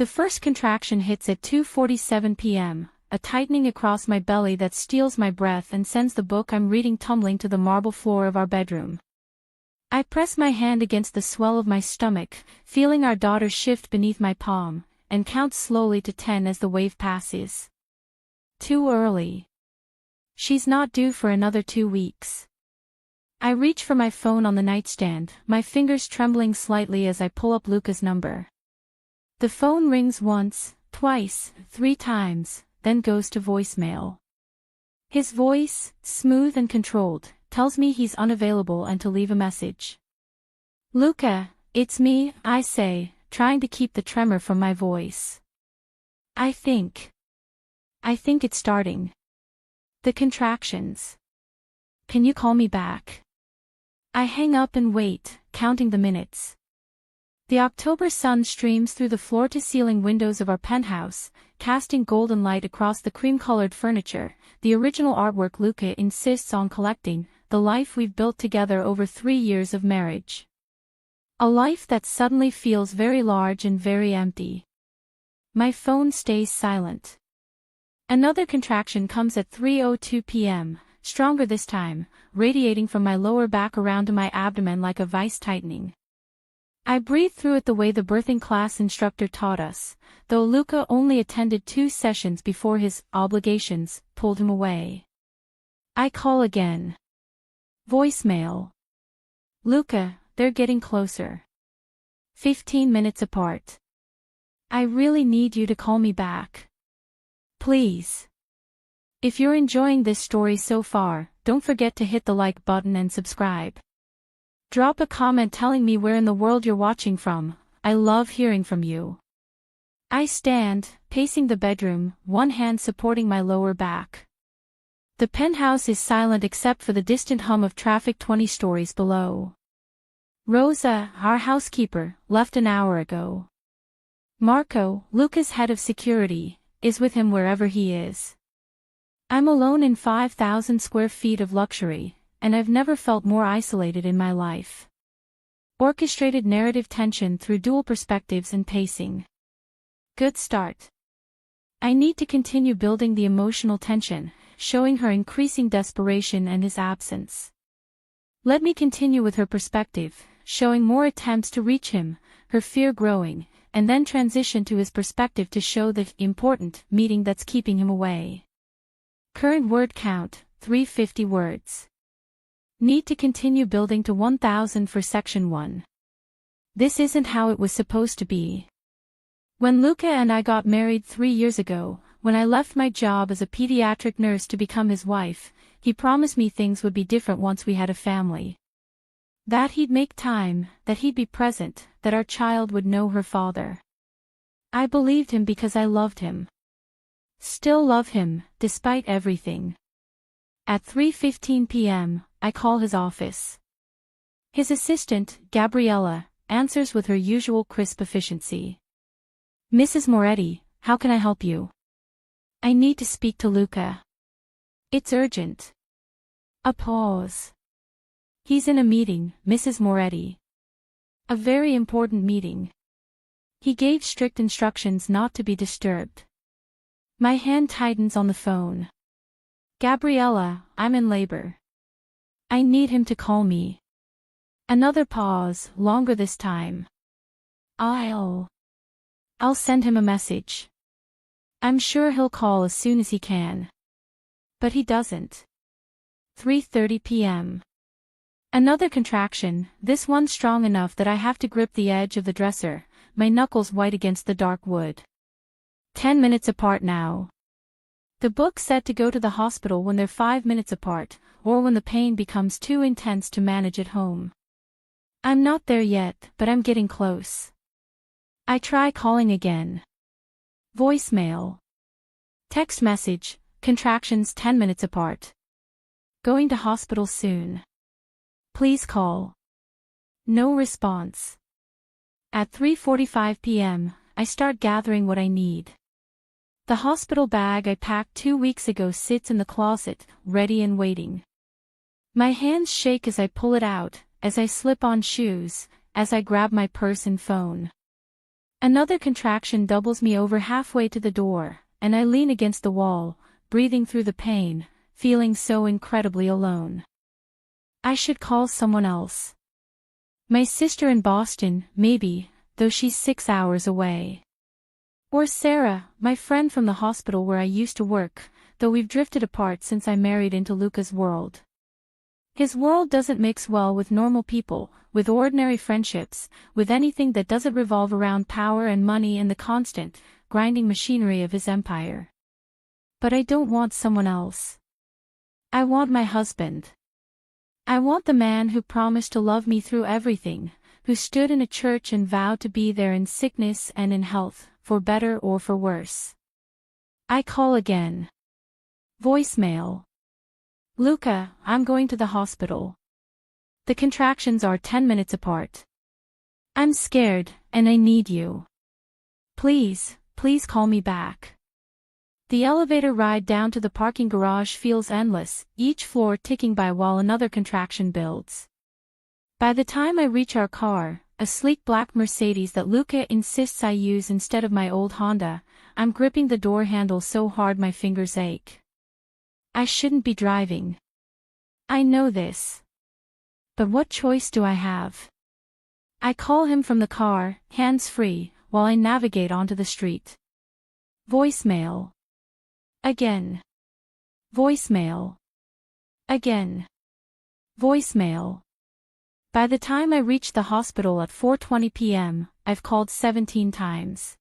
The first contraction hits at 2:47 p.m., a tightening across my belly that steals my breath and sends the book I'm reading tumbling to the marble floor of our bedroom. I press my hand against the swell of my stomach, feeling our daughter shift beneath my palm, and count slowly to 10 as the wave passes. Too early. She's not due for another 2 weeks. I reach for my phone on the nightstand, my fingers trembling slightly as I pull up Luca's number. The phone rings once, twice, 3 times, then goes to voicemail. His voice, smooth and controlled, tells me he's unavailable and to leave a message. "Luca, it's me," I say, trying to keep the tremor from my voice. I think it's starting. The contractions. Can you call me back?" I hang up and wait, counting the minutes. The October sun streams through the floor-to-ceiling windows of our penthouse, casting golden light across the cream-colored furniture, the original artwork Luca insists on collecting, the life we've built together over 3 years of marriage. A life that suddenly feels very large and very empty. My phone stays silent. Another contraction comes at 3:02 p.m., stronger this time, radiating from my lower back around to my abdomen like a vice tightening. I breathe through it the way the birthing class instructor taught us, though Luca only attended 2 sessions before his obligations pulled him away. I call again. Voicemail. "Luca, they're getting closer. 15 minutes apart. I really need you to call me back. Please." If you're enjoying this story so far, don't forget to hit the like button and subscribe. Drop a comment telling me where in the world you're watching from. I love hearing from you. I stand, pacing the bedroom, one hand supporting my lower back. The penthouse is silent except for the distant hum of traffic 20 stories below. Rosa, our housekeeper, left an hour ago. Marco, Luca's head of security, is with him wherever he is. I'm alone in 5,000 square feet of luxury, and I've never felt more isolated in my life. Orchestrated narrative tension through dual perspectives and pacing. Good start. I need to continue building the emotional tension, showing her increasing desperation and his absence. Let me continue with her perspective, showing more attempts to reach him, her fear growing, and then transition to his perspective to show the important meeting that's keeping him away. Current word count, 350 words. Need to continue building to 1,000 for section 1. This isn't how it was supposed to be. When Luca and I got married 3 years ago, when I left my job as a pediatric nurse to become his wife, he promised me things would be different once we had a family. That he'd make time, that he'd be present, that our child would know her father. I believed him because I loved him. Still love him, despite everything. At 3:15 p.m., I call his office. His assistant, Gabriella, answers with her usual crisp efficiency. "Mrs. Moretti, how can I help you?" "I need to speak to Luca. It's urgent." A pause. "He's in a meeting, Mrs. Moretti. A very important meeting. He gave strict instructions not to be disturbed." My hand tightens on the phone. "Gabriella, I'm in labor. I need him to call me." Another pause, longer this time. I'll send him a message. I'm sure he'll call as soon as he can. But he doesn't. 3:30 p.m. Another contraction, this one strong enough that I have to grip the edge of the dresser, my knuckles white against the dark wood. 10 minutes apart now. The book said to go to the hospital when they're 5 minutes apart, or when the pain becomes too intense to manage at home. I'm not there yet, but I'm getting close. I try calling again. Voicemail. Text message, contractions 10 minutes apart. Going to hospital soon. Please call. No response. At 3:45 p.m., I start gathering what I need. The hospital bag I packed 2 weeks ago sits in the closet, ready and waiting. My hands shake as I pull it out, as I slip on shoes, as I grab my purse and phone. Another contraction doubles me over halfway to the door, and I lean against the wall, breathing through the pain, feeling so incredibly alone. I should call someone else. My sister in Boston, maybe, though she's 6 hours away. Or Sarah, my friend from the hospital where I used to work, though we've drifted apart since I married into Luca's world. His world doesn't mix well with normal people, with ordinary friendships, with anything that doesn't revolve around power and money and the constant, grinding machinery of his empire. But I don't want someone else. I want my husband. I want the man who promised to love me through everything, who stood in a church and vowed to be there in sickness and in health, for better or for worse. I call again. Voicemail. Luca, I'm going to the hospital. The contractions are 10 minutes apart. I'm scared, and I need you. Please, please call me back. The elevator ride down to the parking garage feels endless, each floor ticking by while another contraction builds. By the time I reach our car, a sleek black Mercedes that Luca insists I use instead of my old Honda, I'm gripping the door handle so hard my fingers ache. I shouldn't be driving. I know this. But what choice do I have? I call him from the car, hands-free, while I navigate onto the street. Voicemail. Again. Voicemail. Again. Voicemail. By the time I reach the hospital at 4:20 p.m., I've called 17 times.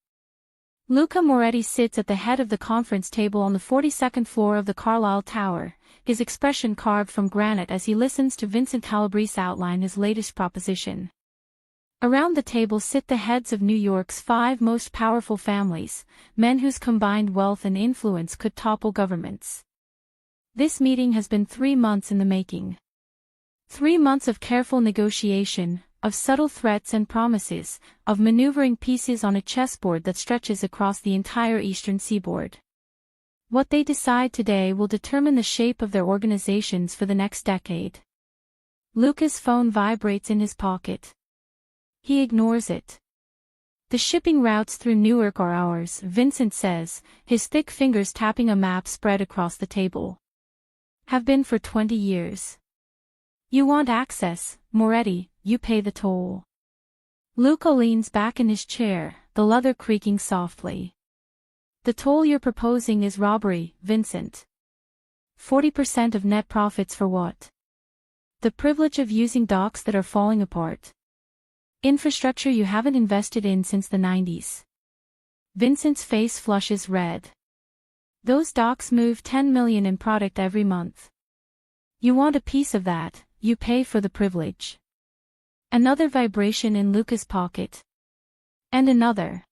Luca Moretti sits at the head of the conference table on the 42nd floor of the Carlyle Tower, his expression carved from granite as he listens to Vincent Calabrese outline his latest proposition. Around the table sit the heads of New York's 5 most powerful families, men whose combined wealth and influence could topple governments. This meeting has been 3 months in the making. 3 months of careful negotiation, of subtle threats and promises, of maneuvering pieces on a chessboard that stretches across the entire eastern seaboard. What they decide today will determine the shape of their organizations for the next decade. Luca's phone vibrates in his pocket. He ignores it. The shipping routes through Newark are ours, Vincent says, his thick fingers tapping a map spread across the table. Have been for 20 years. You want access, Moretti, you pay the toll. Luca leans back in his chair, the leather creaking softly. The toll you're proposing is robbery, Vincent. 40% of net profits for what? The privilege of using docks that are falling apart. Infrastructure you haven't invested in since the 90s. Vincent's face flushes red. Those docks move 10 million in product every month. You want a piece of that, you pay for the privilege. Another vibration in Luca's pocket. And another.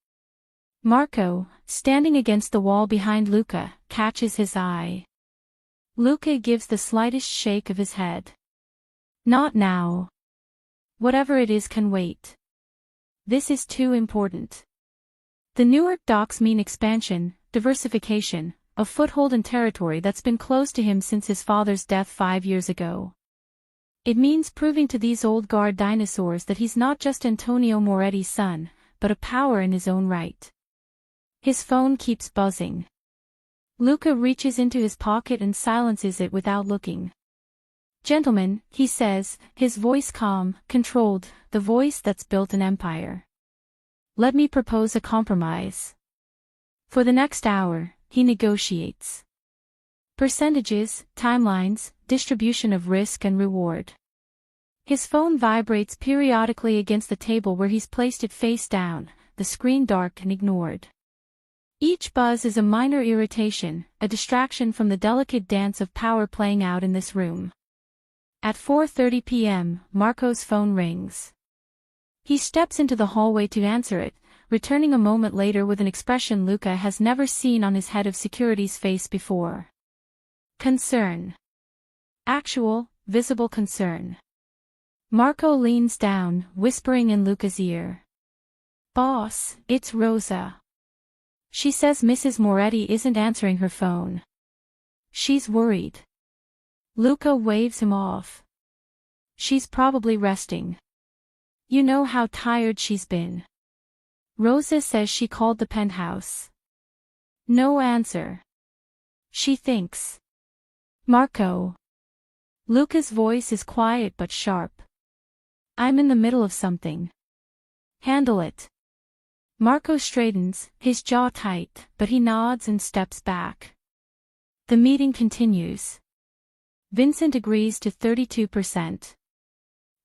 Marco, standing against the wall behind Luca, catches his eye. Luca gives the slightest shake of his head. Not now. Whatever it is can wait. This is too important. The Newark docks mean expansion, diversification, a foothold in territory that's been closed to him since his father's death 5 years ago. It means proving to these old guard dinosaurs that he's not just Antonio Moretti's son, but a power in his own right. His phone keeps buzzing. Luca reaches into his pocket and silences it without looking. Gentlemen, he says, his voice calm, controlled, the voice that's built an empire. Let me propose a compromise. For the next hour, he negotiates. Percentages, timelines, distribution of risk and reward. His phone vibrates periodically against the table where he's placed it face down, the screen dark and ignored. Each buzz is a minor irritation, a distraction from the delicate dance of power playing out in this room. At 4:30 p.m., Marco's phone rings. He steps into the hallway to answer it, returning a moment later with an expression Luca has never seen on his head of security's face before. Concern. Actual, visible concern. Marco leans down, whispering in Luca's ear. Boss, it's Rosa. She says Mrs. Moretti isn't answering her phone. She's worried. Luca waves him off. She's probably resting. You know how tired she's been. Rosa says she called the penthouse. No answer. She thinks. Marco. Luca's voice is quiet but sharp. I'm in the middle of something. Handle it. Marco straightens, his jaw tight, but he nods and steps back. The meeting continues. Vincent agrees to 32%.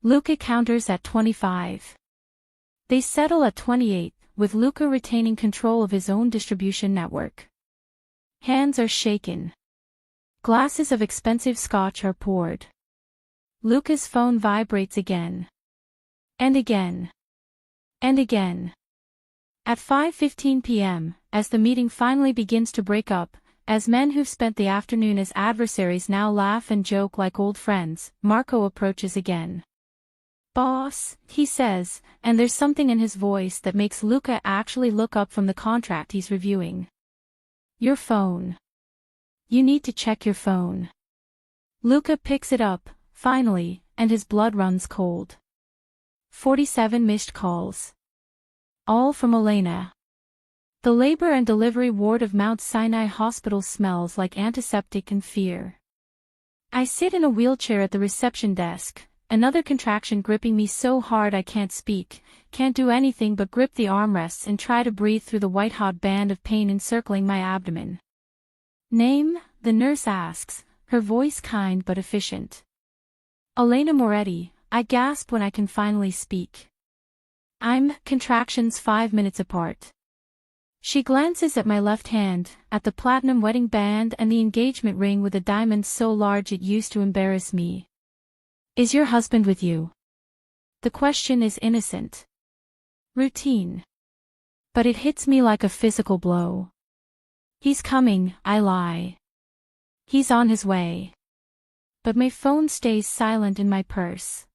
Luca counters at 25. They settle at 28, with Luca retaining control of his own distribution network. Hands are shaken. Glasses of expensive scotch are poured. Luca's phone vibrates again. And again. And again. At 5:15 p.m., as the meeting finally begins to break up, as men who've spent the afternoon as adversaries now laugh and joke like old friends, Marco approaches again. Boss, he says, and there's something in his voice that makes Luca actually look up from the contract he's reviewing. Your phone. You need to check your phone. Luca picks it up, finally, and his blood runs cold. 47 missed calls. All from Elena. The labor and delivery ward of Mount Sinai Hospital smells like antiseptic and fear. I sit in a wheelchair at the reception desk, another contraction gripping me so hard I can't speak, can't do anything but grip the armrests and try to breathe through the white-hot band of pain encircling my abdomen. Name? The nurse asks, her voice kind but efficient. Elena Moretti, I gasp when I can finally speak. I'm, contractions 5 minutes apart. She glances at my left hand, at the platinum wedding band and the engagement ring with a diamond so large it used to embarrass me. Is your husband with you? The question is innocent. Routine. But it hits me like a physical blow. He's coming, I lie. He's on his way. But my phone stays silent in my purse.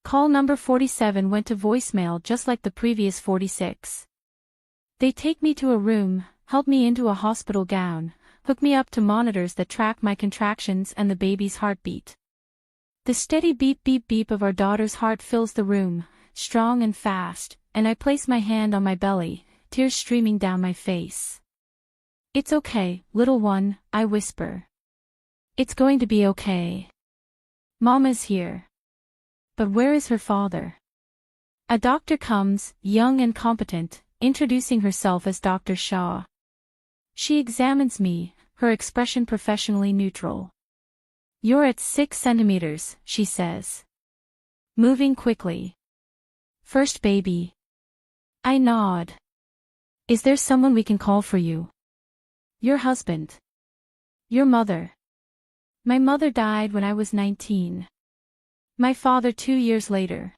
Call number 47 went to voicemail just like the previous 46. They take me to a room, help me into a hospital gown, hook me up to monitors that track my contractions and the baby's heartbeat. The steady beep beep beep of our daughter's heart fills the room, strong and fast, and I place my hand on my belly, tears streaming down my face. It's okay, little one, I whisper. It's going to be okay. Mama's here. But where is her father? A doctor comes, young and competent, introducing herself as Dr. Shaw. She examines me, her expression professionally neutral. You're at 6 centimeters, she says. Moving quickly. First baby. I nod. Is there someone we can call for you? Your husband. Your mother. My mother died when I was 19. My father 2 years later.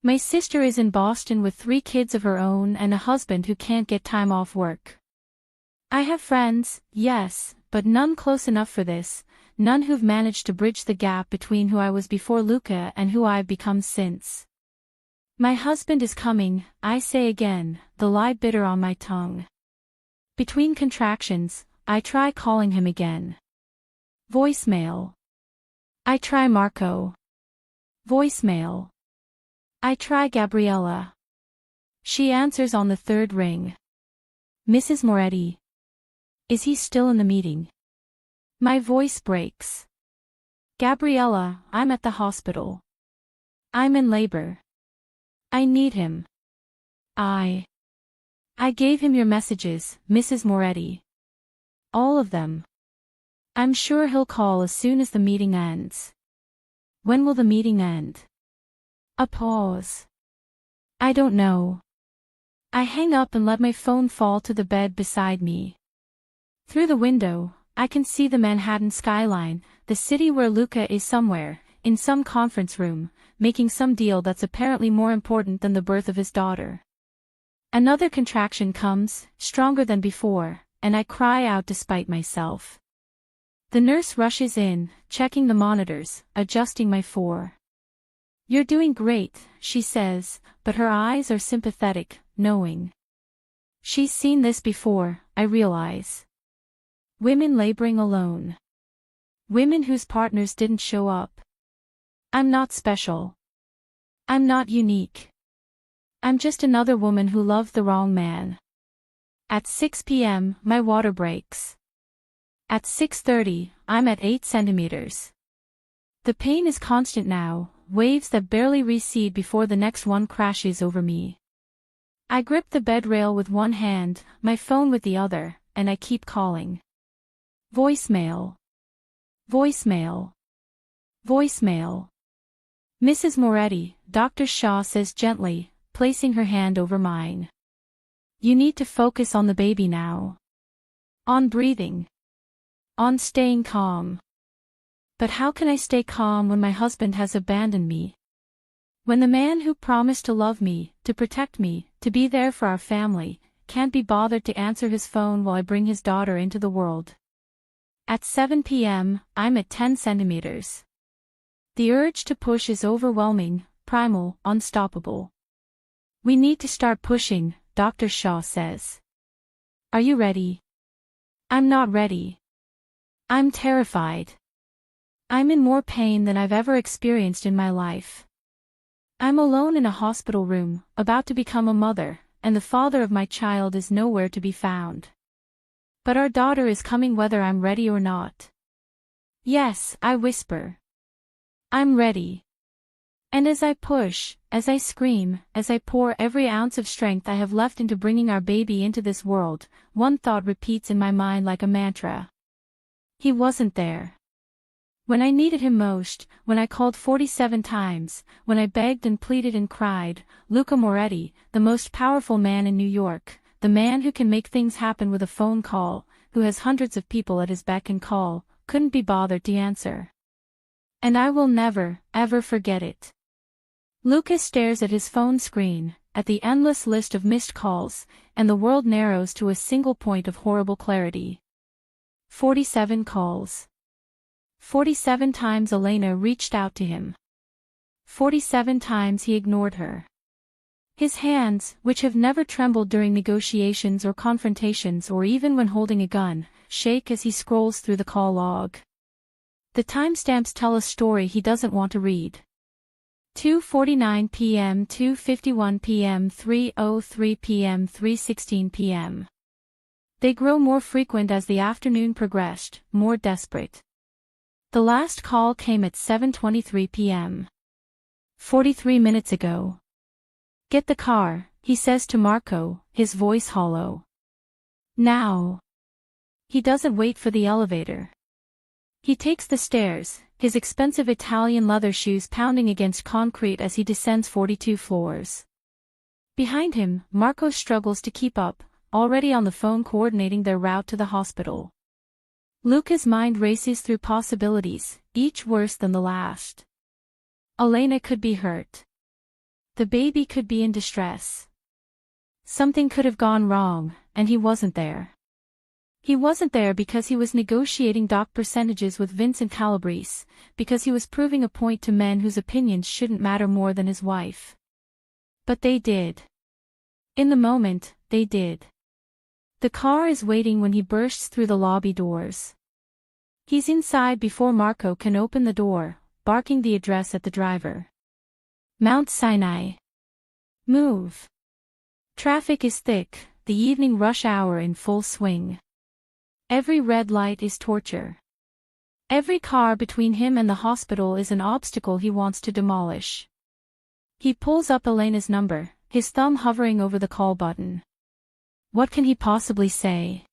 My sister is in Boston with 3 kids of her own and a husband who can't get time off work. I have friends, yes, but none close enough for this, none who've managed to bridge the gap between who I was before Luca and who I've become since. My husband is coming, I say again, the lie bitter on my tongue. Between contractions, I try calling him again. Voicemail. I try Marco. Voicemail. I try Gabriella. She answers on the 3rd ring. Mrs. Moretti. Is he still in the meeting? My voice breaks. Gabriella, I'm at the hospital. I'm in labor. I need him. I gave him your messages, Mrs. Moretti. All of them. I'm sure he'll call as soon as the meeting ends. When will the meeting end? A pause. I don't know. I hang up and let my phone fall to the bed beside me. Through the window, I can see the Manhattan skyline, the city where Luca is somewhere, in some conference room, making some deal that's apparently more important than the birth of his daughter. Another contraction comes, stronger than before, and I cry out despite myself. The nurse rushes in, checking the monitors, adjusting my 4. You're doing great, she says, but her eyes are sympathetic, knowing. She's seen this before, I realize. Women laboring alone. Women whose partners didn't show up. I'm not special. I'm not unique. I'm just another woman who loved the wrong man. At 6 p.m., my water breaks. At 6:30, I'm at 8 centimeters. The pain is constant now, waves that barely recede before the next one crashes over me. I grip the bed rail with one hand, my phone with the other, and I keep calling. Voicemail. Voicemail. Voicemail. Mrs. Moretti, Dr. Shaw says gently, placing her hand over mine. You need to focus on the baby now. On breathing. On staying calm. But how can I stay calm when my husband has abandoned me? When the man who promised to love me, to protect me, to be there for our family, can't be bothered to answer his phone while I bring his daughter into the world. At 7 p.m., I'm at 10 centimeters. The urge to push is overwhelming, primal, unstoppable. We need to start pushing, Dr. Shaw says. Are you ready? I'm not ready. I'm terrified. I'm in more pain than I've ever experienced in my life. I'm alone in a hospital room, about to become a mother, and the father of my child is nowhere to be found. But our daughter is coming whether I'm ready or not. Yes, I whisper. I'm ready. And as I push, as I scream, as I pour every ounce of strength I have left into bringing our baby into this world, one thought repeats in my mind like a mantra. He wasn't there. When I needed him most, when I called 47 times, when I begged and pleaded and cried, Luca Moretti, the most powerful man in New York, the man who can make things happen with a phone call, who has hundreds of people at his beck and call, couldn't be bothered to answer. And I will never, ever forget it. Luca stares at his phone screen, at the endless list of missed calls, and the world narrows to a single point of horrible clarity. 47 calls. 47 times Elena reached out to him. 47 times he ignored her. His hands, which have never trembled during negotiations or confrontations or even when holding a gun, shake as he scrolls through the call log. The timestamps tell a story he doesn't want to read. 2:49 p.m., 2:51 p.m., 3:03 p.m., 3:16 p.m. They grow more frequent as the afternoon progressed, more desperate. The last call came at 7:23 p.m. 43 minutes ago. Get the car, he says to Marco, his voice hollow. Now. He doesn't wait for the elevator. He takes the stairs, his expensive Italian leather shoes pounding against concrete as he descends 42 floors. Behind him, Marco struggles to keep up, already on the phone coordinating their route to the hospital. Luca's mind races through possibilities, each worse than the last. Elena could be hurt. The baby could be in distress. Something could have gone wrong, and he wasn't there. He wasn't there because he was negotiating doc percentages with Vincent Calabrese, because he was proving a point to men whose opinions shouldn't matter more than his wife. But they did. In the moment, they did. The car is waiting when he bursts through the lobby doors. He's inside before Marco can open the door, barking the address at the driver. Mount Sinai. Move. Traffic is thick, the evening rush hour in full swing. Every red light is torture. Every car between him and the hospital is an obstacle he wants to demolish. He pulls up Elena's number, his thumb hovering over the call button. What can he possibly say?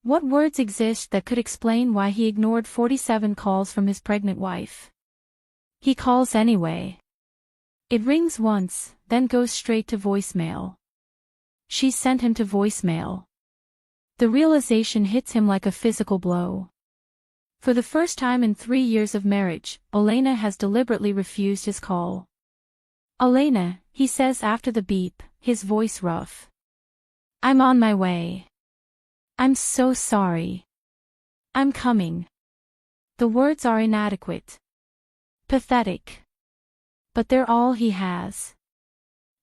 What words exist that could explain why he ignored 47 calls from his pregnant wife? He calls anyway. It rings once, then goes straight to voicemail. She sent him to voicemail. The realization hits him like a physical blow. For the first time in 3 years of marriage, Elena has deliberately refused his call. Elena, he says after the beep, his voice rough. I'm on my way. I'm so sorry. I'm coming. The words are inadequate. Pathetic. But they're all he has.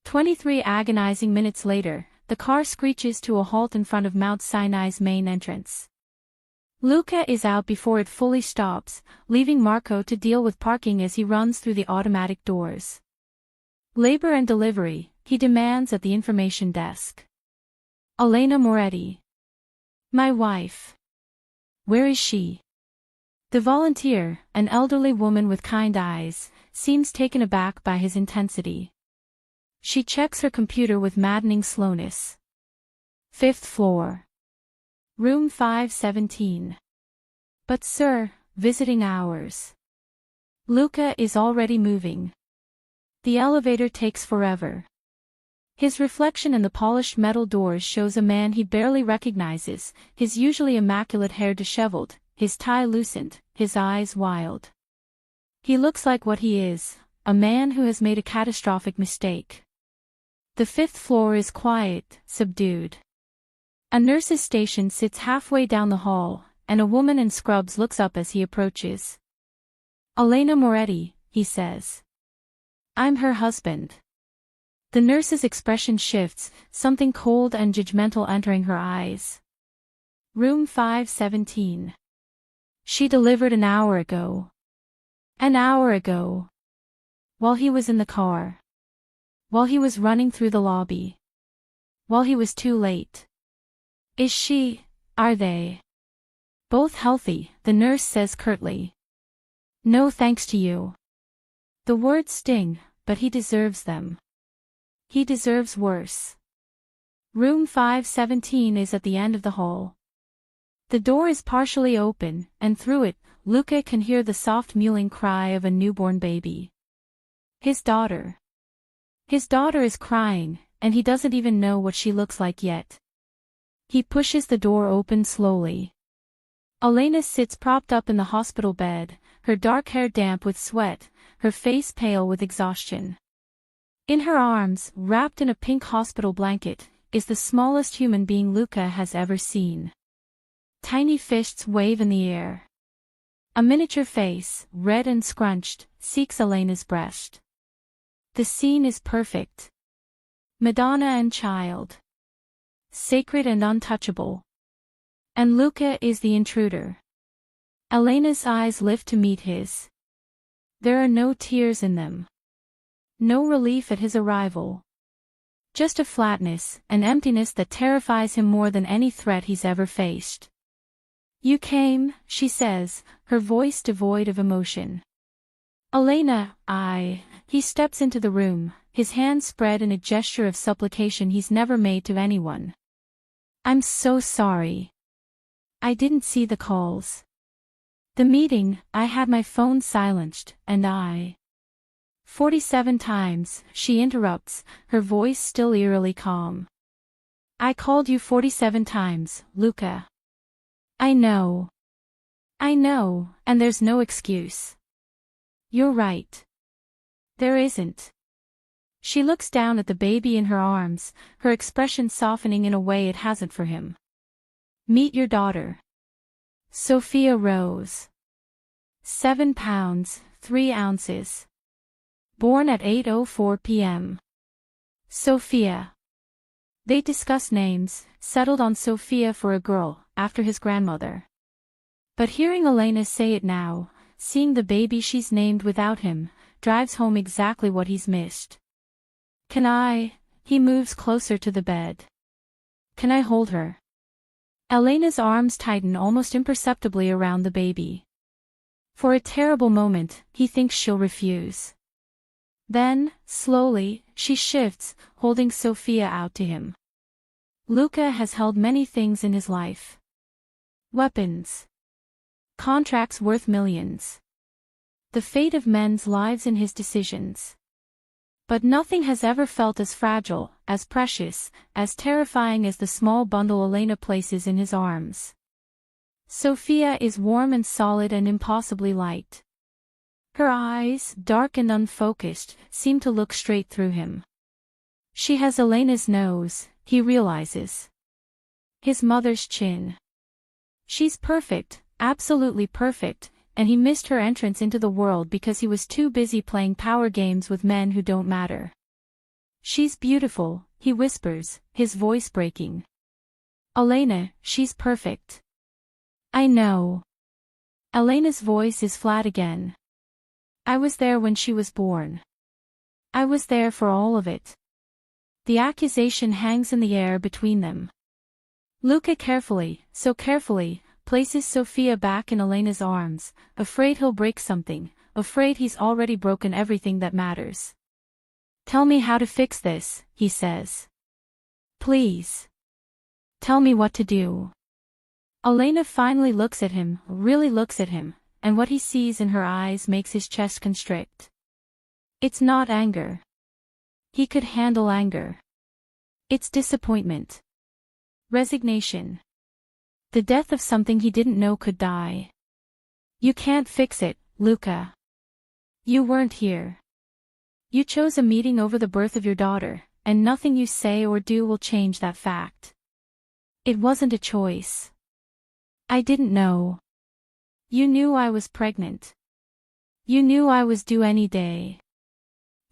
23 agonizing minutes later, the car screeches to a halt in front of Mount Sinai's main entrance. Luca is out before it fully stops, leaving Marco to deal with parking as he runs through the automatic doors. Labor and delivery, he demands at the information desk. Elena Moretti. My wife. Where is she? The volunteer, an elderly woman with kind eyes, seems taken aback by his intensity. She checks her computer with maddening slowness. 5th floor. Room 517. But sir, visiting hours. Luca is already moving. The elevator takes forever. His reflection in the polished metal doors shows a man he barely recognizes, his usually immaculate hair disheveled, his tie loosened, his eyes wild. He looks like what he is, a man who has made a catastrophic mistake. The 5th floor is quiet, subdued. A nurse's station sits halfway down the hall, and a woman in scrubs looks up as he approaches. Elena Moretti, he says. I'm her husband. The nurse's expression shifts, something cold and judgmental entering her eyes. Room 517. She delivered an hour ago. An hour ago. While he was in the car. While he was running through the lobby. While he was too late. Are they? Both healthy, the nurse says curtly. No thanks to you. The words sting, but he deserves them. He deserves worse. Room 517 is at the end of the hall. The door is partially open, and through it, Luca can hear the soft mewling cry of a newborn baby. His daughter. His daughter is crying, and he doesn't even know what she looks like yet. He pushes the door open slowly. Elena sits propped up in the hospital bed, her dark hair damp with sweat, her face pale with exhaustion. In her arms, wrapped in a pink hospital blanket, is the smallest human being Luca has ever seen. Tiny fists wave in the air. A miniature face, red and scrunched, seeks Elena's breast. The scene is perfect. Madonna and child. Sacred and untouchable. And Luca is the intruder. Elena's eyes lift to meet his. There are no tears in them. No relief at his arrival. Just a flatness, an emptiness that terrifies him more than any threat he's ever faced. You came, she says, her voice devoid of emotion. Elena, He steps into the room, his hands spread in a gesture of supplication he's never made to anyone. I'm so sorry. I didn't see the calls. The meeting, I had my phone silenced, and 47 times, she interrupts, her voice still eerily calm. I called you 47 times, Luca. I know. And there's no excuse. You're right. There isn't. She looks down at the baby in her arms, her expression softening in a way it hasn't for him. Meet your daughter. Sophia Rose. 7 pounds, 3 ounces. Born at 8:04 p.m. Sophia. They discuss names, settled on Sophia for a girl, after his grandmother. But hearing Elena say it now, seeing the baby she's named without him, drives home exactly what he's missed. Can I? He moves closer to the bed. Can I hold her? Elena's arms tighten almost imperceptibly around the baby. For a terrible moment, he thinks she'll refuse. Then, slowly, she shifts, holding Sophia out to him. Luca has held many things in his life. Weapons. Contracts worth millions. The fate of men's lives in his decisions. But nothing has ever felt as fragile, as precious, as terrifying as the small bundle Elena places in his arms. Sophia is warm and solid and impossibly light. Her eyes, dark and unfocused, seem to look straight through him. She has Elena's nose, he realizes. His mother's chin. She's perfect, absolutely perfect, and he missed her entrance into the world because he was too busy playing power games with men who don't matter. She's beautiful, he whispers, his voice breaking. Elena, she's perfect. I know. Elena's voice is flat again. I was there when she was born. I was there for all of it. The accusation hangs in the air between them. Luca carefully, so carefully, places Sofia back in Elena's arms, afraid he'll break something, afraid he's already broken everything that matters. "Tell me how to fix this," he says. "Please. Tell me what to do." Elena finally looks at him, really looks at him, and what he sees in her eyes makes his chest constrict. It's not anger. He could handle anger. It's disappointment. Resignation. The death of something he didn't know could die. "You can't fix it, Luca. You weren't here. You chose a meeting over the birth of your daughter, and nothing you say or do will change that fact. It wasn't a choice. I didn't know. You knew I was pregnant. You knew I was due any day.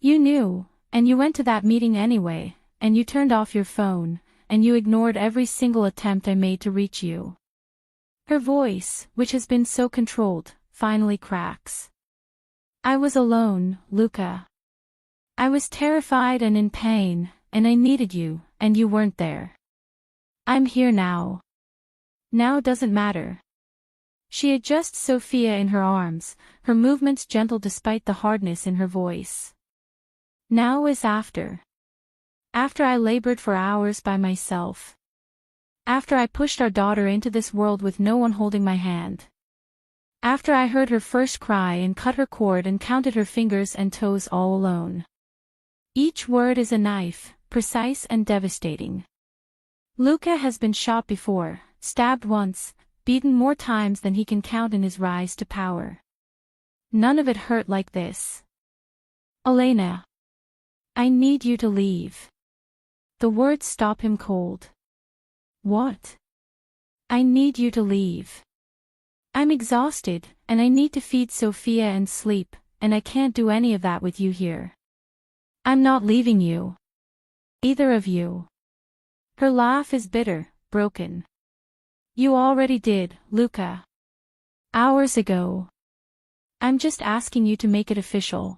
You knew, and you went to that meeting anyway, and you turned off your phone, and you ignored every single attempt I made to reach you." Her voice, which has been so controlled, finally cracks. "I was alone, Luca. I was terrified and in pain, and I needed you, and you weren't there. I'm here now. Now doesn't matter." She adjusts Sofia in her arms, her movements gentle despite the hardness in her voice. "Now is after. After I labored for hours by myself. After I pushed our daughter into this world with no one holding my hand. After I heard her first cry and cut her cord and counted her fingers and toes all alone. Each word is a knife, precise and devastating. Luca has been shot before, stabbed once, beaten more times than he can count in his rise to power. None of it hurt like this. Elena. I need you to leave." The words stop him cold. "What?" "I need you to leave. I'm exhausted, and I need to feed Sofia and sleep, and I can't do any of that with you here. I'm not leaving you. Either of you." Her laugh is bitter, broken. "You already did, Luca. Hours ago. I'm just asking you to make it official.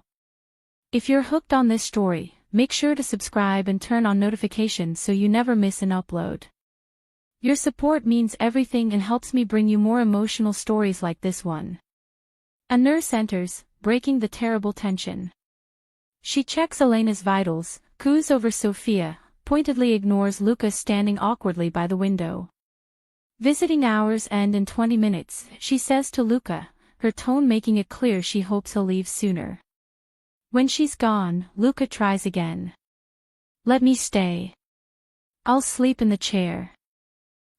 If you're hooked on this story, make sure to subscribe and turn on notifications so you never miss an upload. Your support means everything and helps me bring you more emotional stories like this one." A nurse enters, breaking the terrible tension. She checks Elena's vitals, coos over Sofia, pointedly ignores Luca standing awkwardly by the window. "Visiting hours end in 20 minutes, she says to Luca, her tone making it clear she hopes he'll leave sooner. When she's gone, Luca tries again. "Let me stay. I'll sleep in the chair.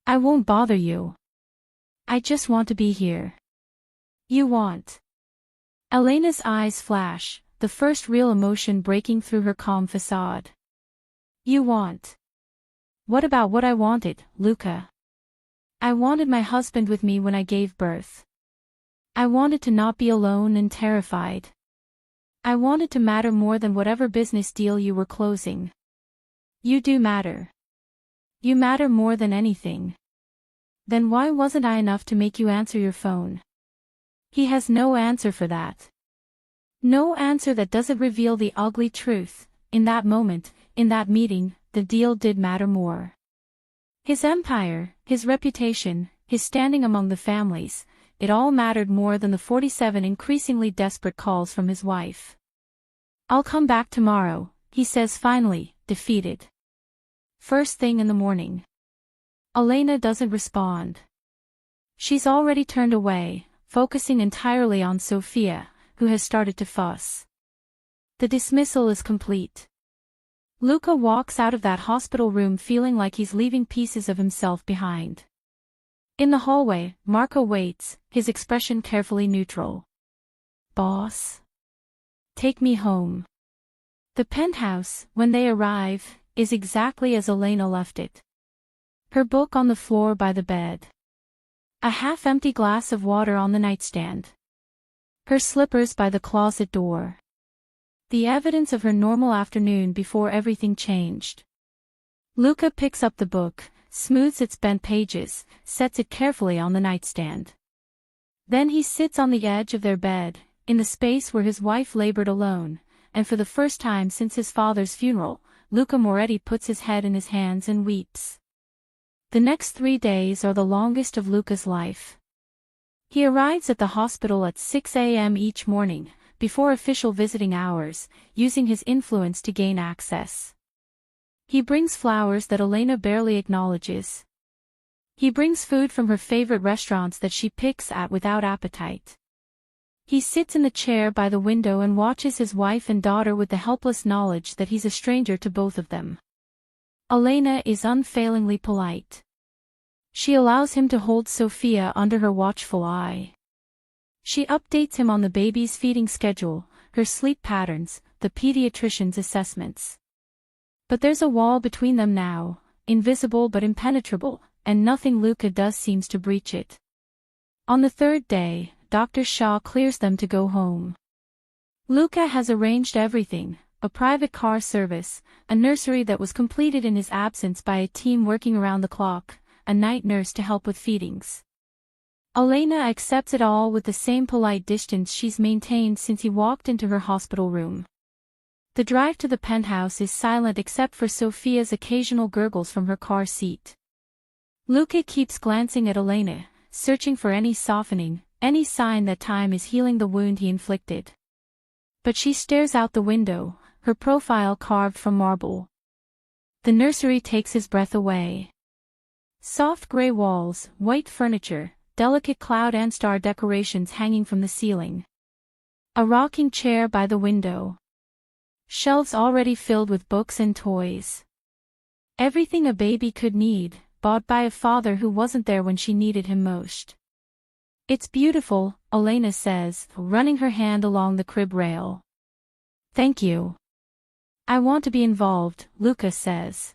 I won't bother you. I just want to be here." "You want?" Elena's eyes flash, the first real emotion breaking through her calm facade. "You want?" "What about what I wanted, Luca? I wanted my husband with me when I gave birth. I wanted to not be alone and terrified. I wanted to matter more than whatever business deal you were closing. You do matter. You matter more than anything. Then why wasn't I enough to make you answer your phone?" He has no answer for that. No answer that doesn't reveal the ugly truth. In that moment, in that meeting, the deal did matter more. His empire, his reputation, his standing among the families, it all mattered more than the 47 increasingly desperate calls from his wife. "I'll come back tomorrow," he says finally, defeated. First thing in the morning. Elena doesn't respond. She's already turned away, focusing entirely on Sofia, who has started to fuss. The dismissal is complete. Luca walks out of that hospital room feeling like he's leaving pieces of himself behind. In the hallway, Marco waits, his expression carefully neutral. "Boss? Take me home." The penthouse, when they arrive, is exactly as Elena left it. Her book on the floor by the bed. A half-empty glass of water on the nightstand. Her slippers by the closet door. The evidence of her normal afternoon before everything changed. Luca picks up the book, smooths its bent pages, sets it carefully on the nightstand. Then he sits on the edge of their bed, in the space where his wife labored alone, and for the first time since his father's funeral, Luca Moretti puts his head in his hands and weeps. The next 3 days are the longest of Luca's life. He arrives at the hospital at 6 a.m. each morning, before official visiting hours, using his influence to gain access. He brings flowers that Elena barely acknowledges. He brings food from her favorite restaurants that she picks at without appetite. He sits in the chair by the window and watches his wife and daughter with the helpless knowledge that he's a stranger to both of them. Elena is unfailingly polite. She allows him to hold Sofia under her watchful eye. She updates him on the baby's feeding schedule, her sleep patterns, the pediatrician's assessments. But there's a wall between them now, invisible but impenetrable, and nothing Luca does seems to breach it. On the 3rd day, Dr. Shaw clears them to go home. Luca has arranged everything, a private car service, a nursery that was completed in his absence by a team working around the clock, a night nurse to help with feedings. Elena accepts it all with the same polite distance she's maintained since he walked into her hospital room. The drive to the penthouse is silent except for Sofia's occasional gurgles from her car seat. Luca keeps glancing at Elena, searching for any softening, any sign that time is healing the wound he inflicted. But she stares out the window, her profile carved from marble. The nursery takes his breath away. Soft gray walls, white furniture, delicate cloud and star decorations hanging from the ceiling. A rocking chair by the window. Shelves already filled with books and toys. Everything a baby could need, bought by a father who wasn't there when she needed him most. It's beautiful, Elena says, running her hand along the crib rail. Thank you. I want to be involved, Luca says.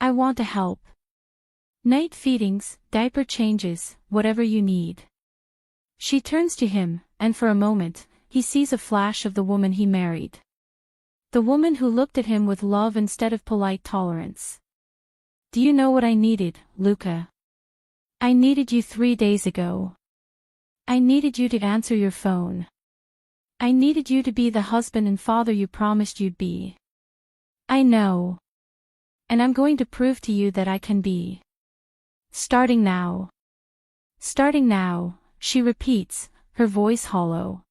I want to help. Night feedings, diaper changes, whatever you need. She turns to him, and for a moment, he sees a flash of the woman he married. The woman who looked at him with love instead of polite tolerance. Do you know what I needed, Luca? I needed you 3 days ago. I needed you to answer your phone. I needed you to be the husband and father you promised you'd be. I know. And I'm going to prove to you that I can be. Starting now. Starting now, she repeats, her voice hollow.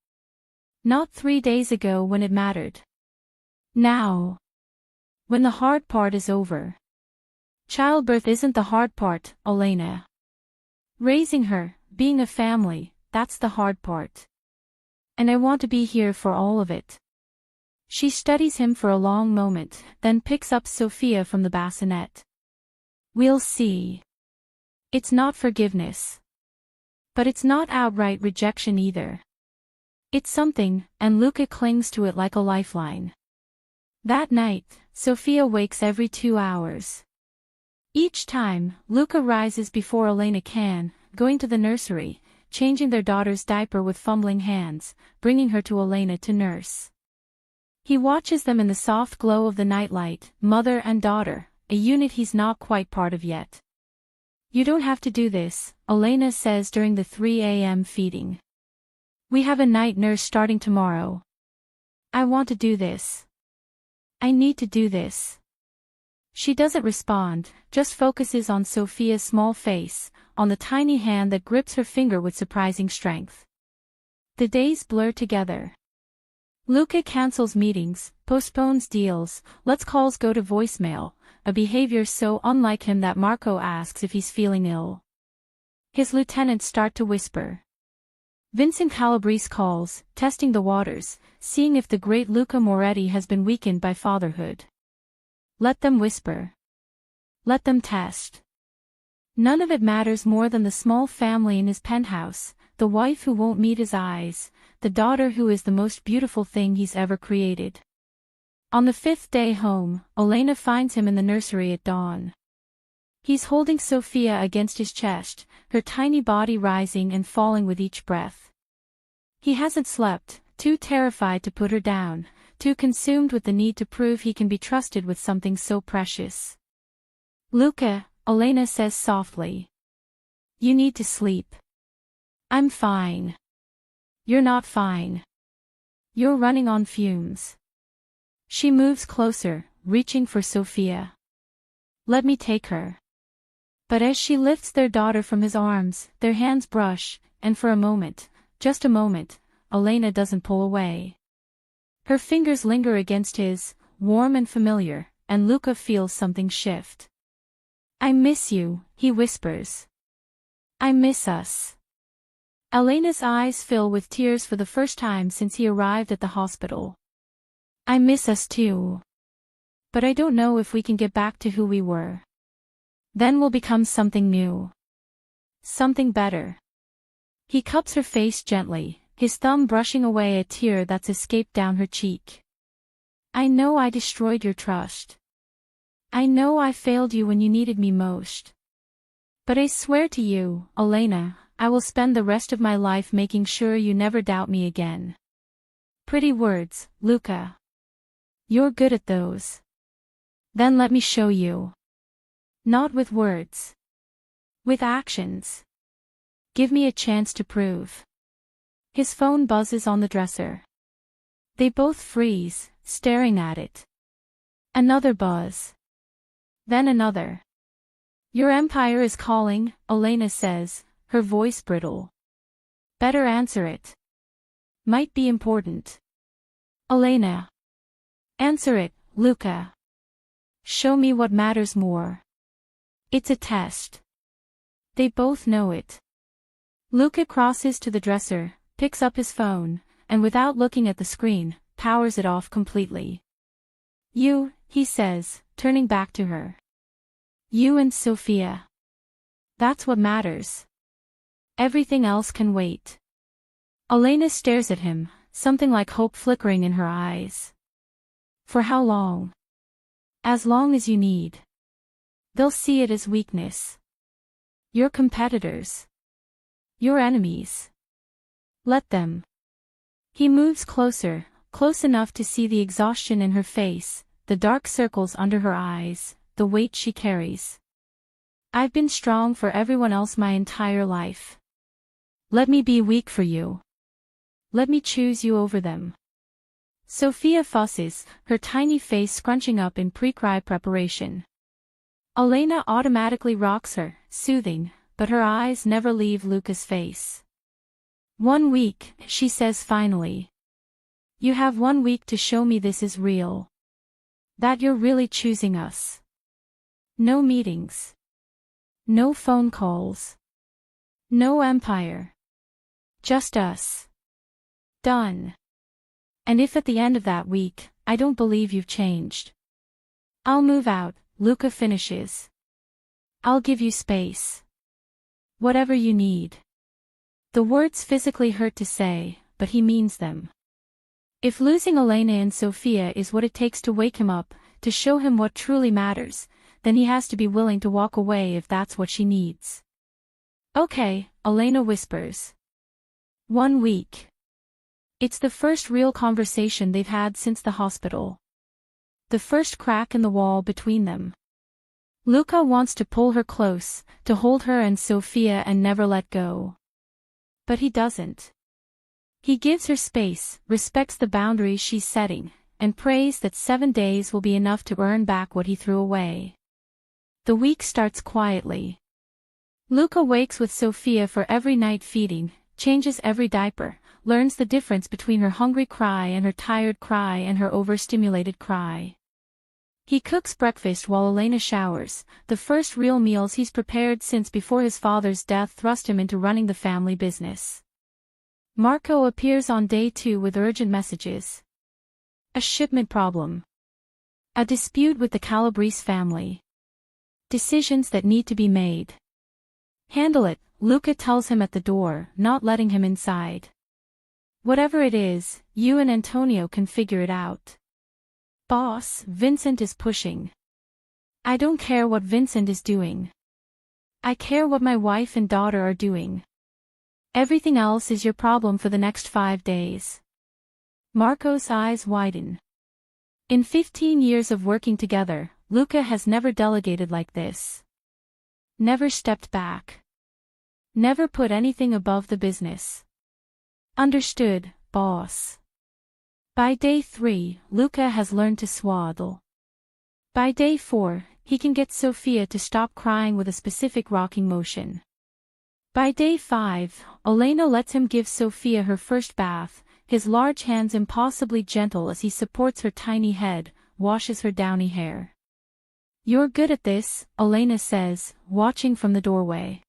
Not 3 days ago when it mattered. Now. When the hard part is over. Childbirth isn't the hard part, Elena. Raising her, being a family, that's the hard part. And I want to be here for all of it. She studies him for a long moment, then picks up Sofia from the bassinet. We'll see. It's not forgiveness. But it's not outright rejection either. It's something, and Luca clings to it like a lifeline. That night, Sofia wakes every 2 hours. Each time, Luca rises before Elena can, going to the nursery, changing their daughter's diaper with fumbling hands, bringing her to Elena to nurse. He watches them in the soft glow of the nightlight, mother and daughter, a unit he's not quite part of yet. You don't have to do this, Elena says during the 3 a.m. feeding. We have a night nurse starting tomorrow. I want to do this. I need to do this. She doesn't respond, just focuses on Sofia's small face, on the tiny hand that grips her finger with surprising strength. The days blur together. Luca cancels meetings, postpones deals, lets calls go to voicemail, a behavior so unlike him that Marco asks if he's feeling ill. His lieutenants start to whisper. Vincent Calabrese calls, testing the waters, seeing if the great Luca Moretti has been weakened by fatherhood. Let them whisper. Let them test. None of it matters more than the small family in his penthouse, the wife who won't meet his eyes, the daughter who is the most beautiful thing he's ever created. On the 5th day home, Elena finds him in the nursery at dawn. He's holding Sofia against his chest, her tiny body rising and falling with each breath. He hasn't slept, too terrified to put her down, too consumed with the need to prove he can be trusted with something so precious. Luca, Elena says softly. You need to sleep. I'm fine. You're not fine. You're running on fumes. She moves closer, reaching for Sophia. Let me take her. But as she lifts their daughter from his arms, their hands brush, and for a moment, just a moment, Elena doesn't pull away. Her fingers linger against his, warm and familiar, and Luca feels something shift. I miss you, he whispers. I miss us. Elena's eyes fill with tears for the first time since he arrived at the hospital. I miss us too. But I don't know if we can get back to who we were. Then we'll become something new. Something better. He cups her face gently, his thumb brushing away a tear that's escaped down her cheek. I know I destroyed your trust. I know I failed you when you needed me most. But I swear to you, Elena, I will spend the rest of my life making sure you never doubt me again. Pretty words, Luca. You're good at those. Then let me show you. Not with words. With actions. Give me a chance to prove. His phone buzzes on the dresser. They both freeze, staring at it. Another buzz. Then another. Your empire is calling, Elena says, her voice brittle. Better answer it. Might be important. Elena. Answer it, Luca. Show me what matters more. It's a test. They both know it. Luca crosses to the dresser, picks up his phone, and without looking at the screen, powers it off completely. You, he says, turning back to her. You and Sophia. That's what matters. Everything else can wait. Elena stares at him, something like hope flickering in her eyes. For how long? As long as you need. They'll see it as weakness. Your competitors. Your enemies. Let them. He moves closer, close enough to see the exhaustion in her face, the dark circles under her eyes, the weight she carries. I've been strong for everyone else my entire life. Let me be weak for you. Let me choose you over them. Sophia fusses, her tiny face scrunching up in pre-cry preparation. Elena automatically rocks her, soothing, but her eyes never leave Luca's face. 1 week, she says finally. You have 1 week to show me this is real. That you're really choosing us. No meetings. No phone calls. No empire. Just us. Done. And if at the end of that week, I don't believe you've changed, I'll move out, Luca finishes. I'll give you space. Whatever you need. The words physically hurt to say, but he means them. If losing Elena and Sophia is what it takes to wake him up, to show him what truly matters, then he has to be willing to walk away if that's what she needs. Okay, Elena whispers. 1 week. It's the first real conversation they've had since the hospital. The first crack in the wall between them. Luca wants to pull her close, to hold her and Sophia and never let go. But he doesn't. He gives her space, respects the boundaries she's setting, and prays that 7 days will be enough to earn back what he threw away. The week starts quietly. Luca wakes with Sophia for every night feeding, changes every diaper, learns the difference between her hungry cry and her tired cry and her overstimulated cry. He cooks breakfast while Elena showers, the first real meals he's prepared since before his father's death thrust him into running the family business. Marco appears on day 2 with urgent messages. A shipment problem. A dispute with the Calabrese family. Decisions that need to be made. Handle it, Luca tells him at the door, not letting him inside. Whatever it is, you and Antonio can figure it out. Boss, Vincent is pushing. I don't care what Vincent is doing. I care what my wife and daughter are doing. Everything else is your problem for the next 5 days. Marco's eyes widen. In 15 years of working together, Luca has never delegated like this. Never stepped back. Never put anything above the business. Understood, boss. By day 3, Luca has learned to swaddle. By day 4, he can get Sophia to stop crying with a specific rocking motion. By day 5, Elena lets him give Sophia her first bath, his large hands impossibly gentle as he supports her tiny head, washes her downy hair. "You're good at this," Elena says, watching from the doorway.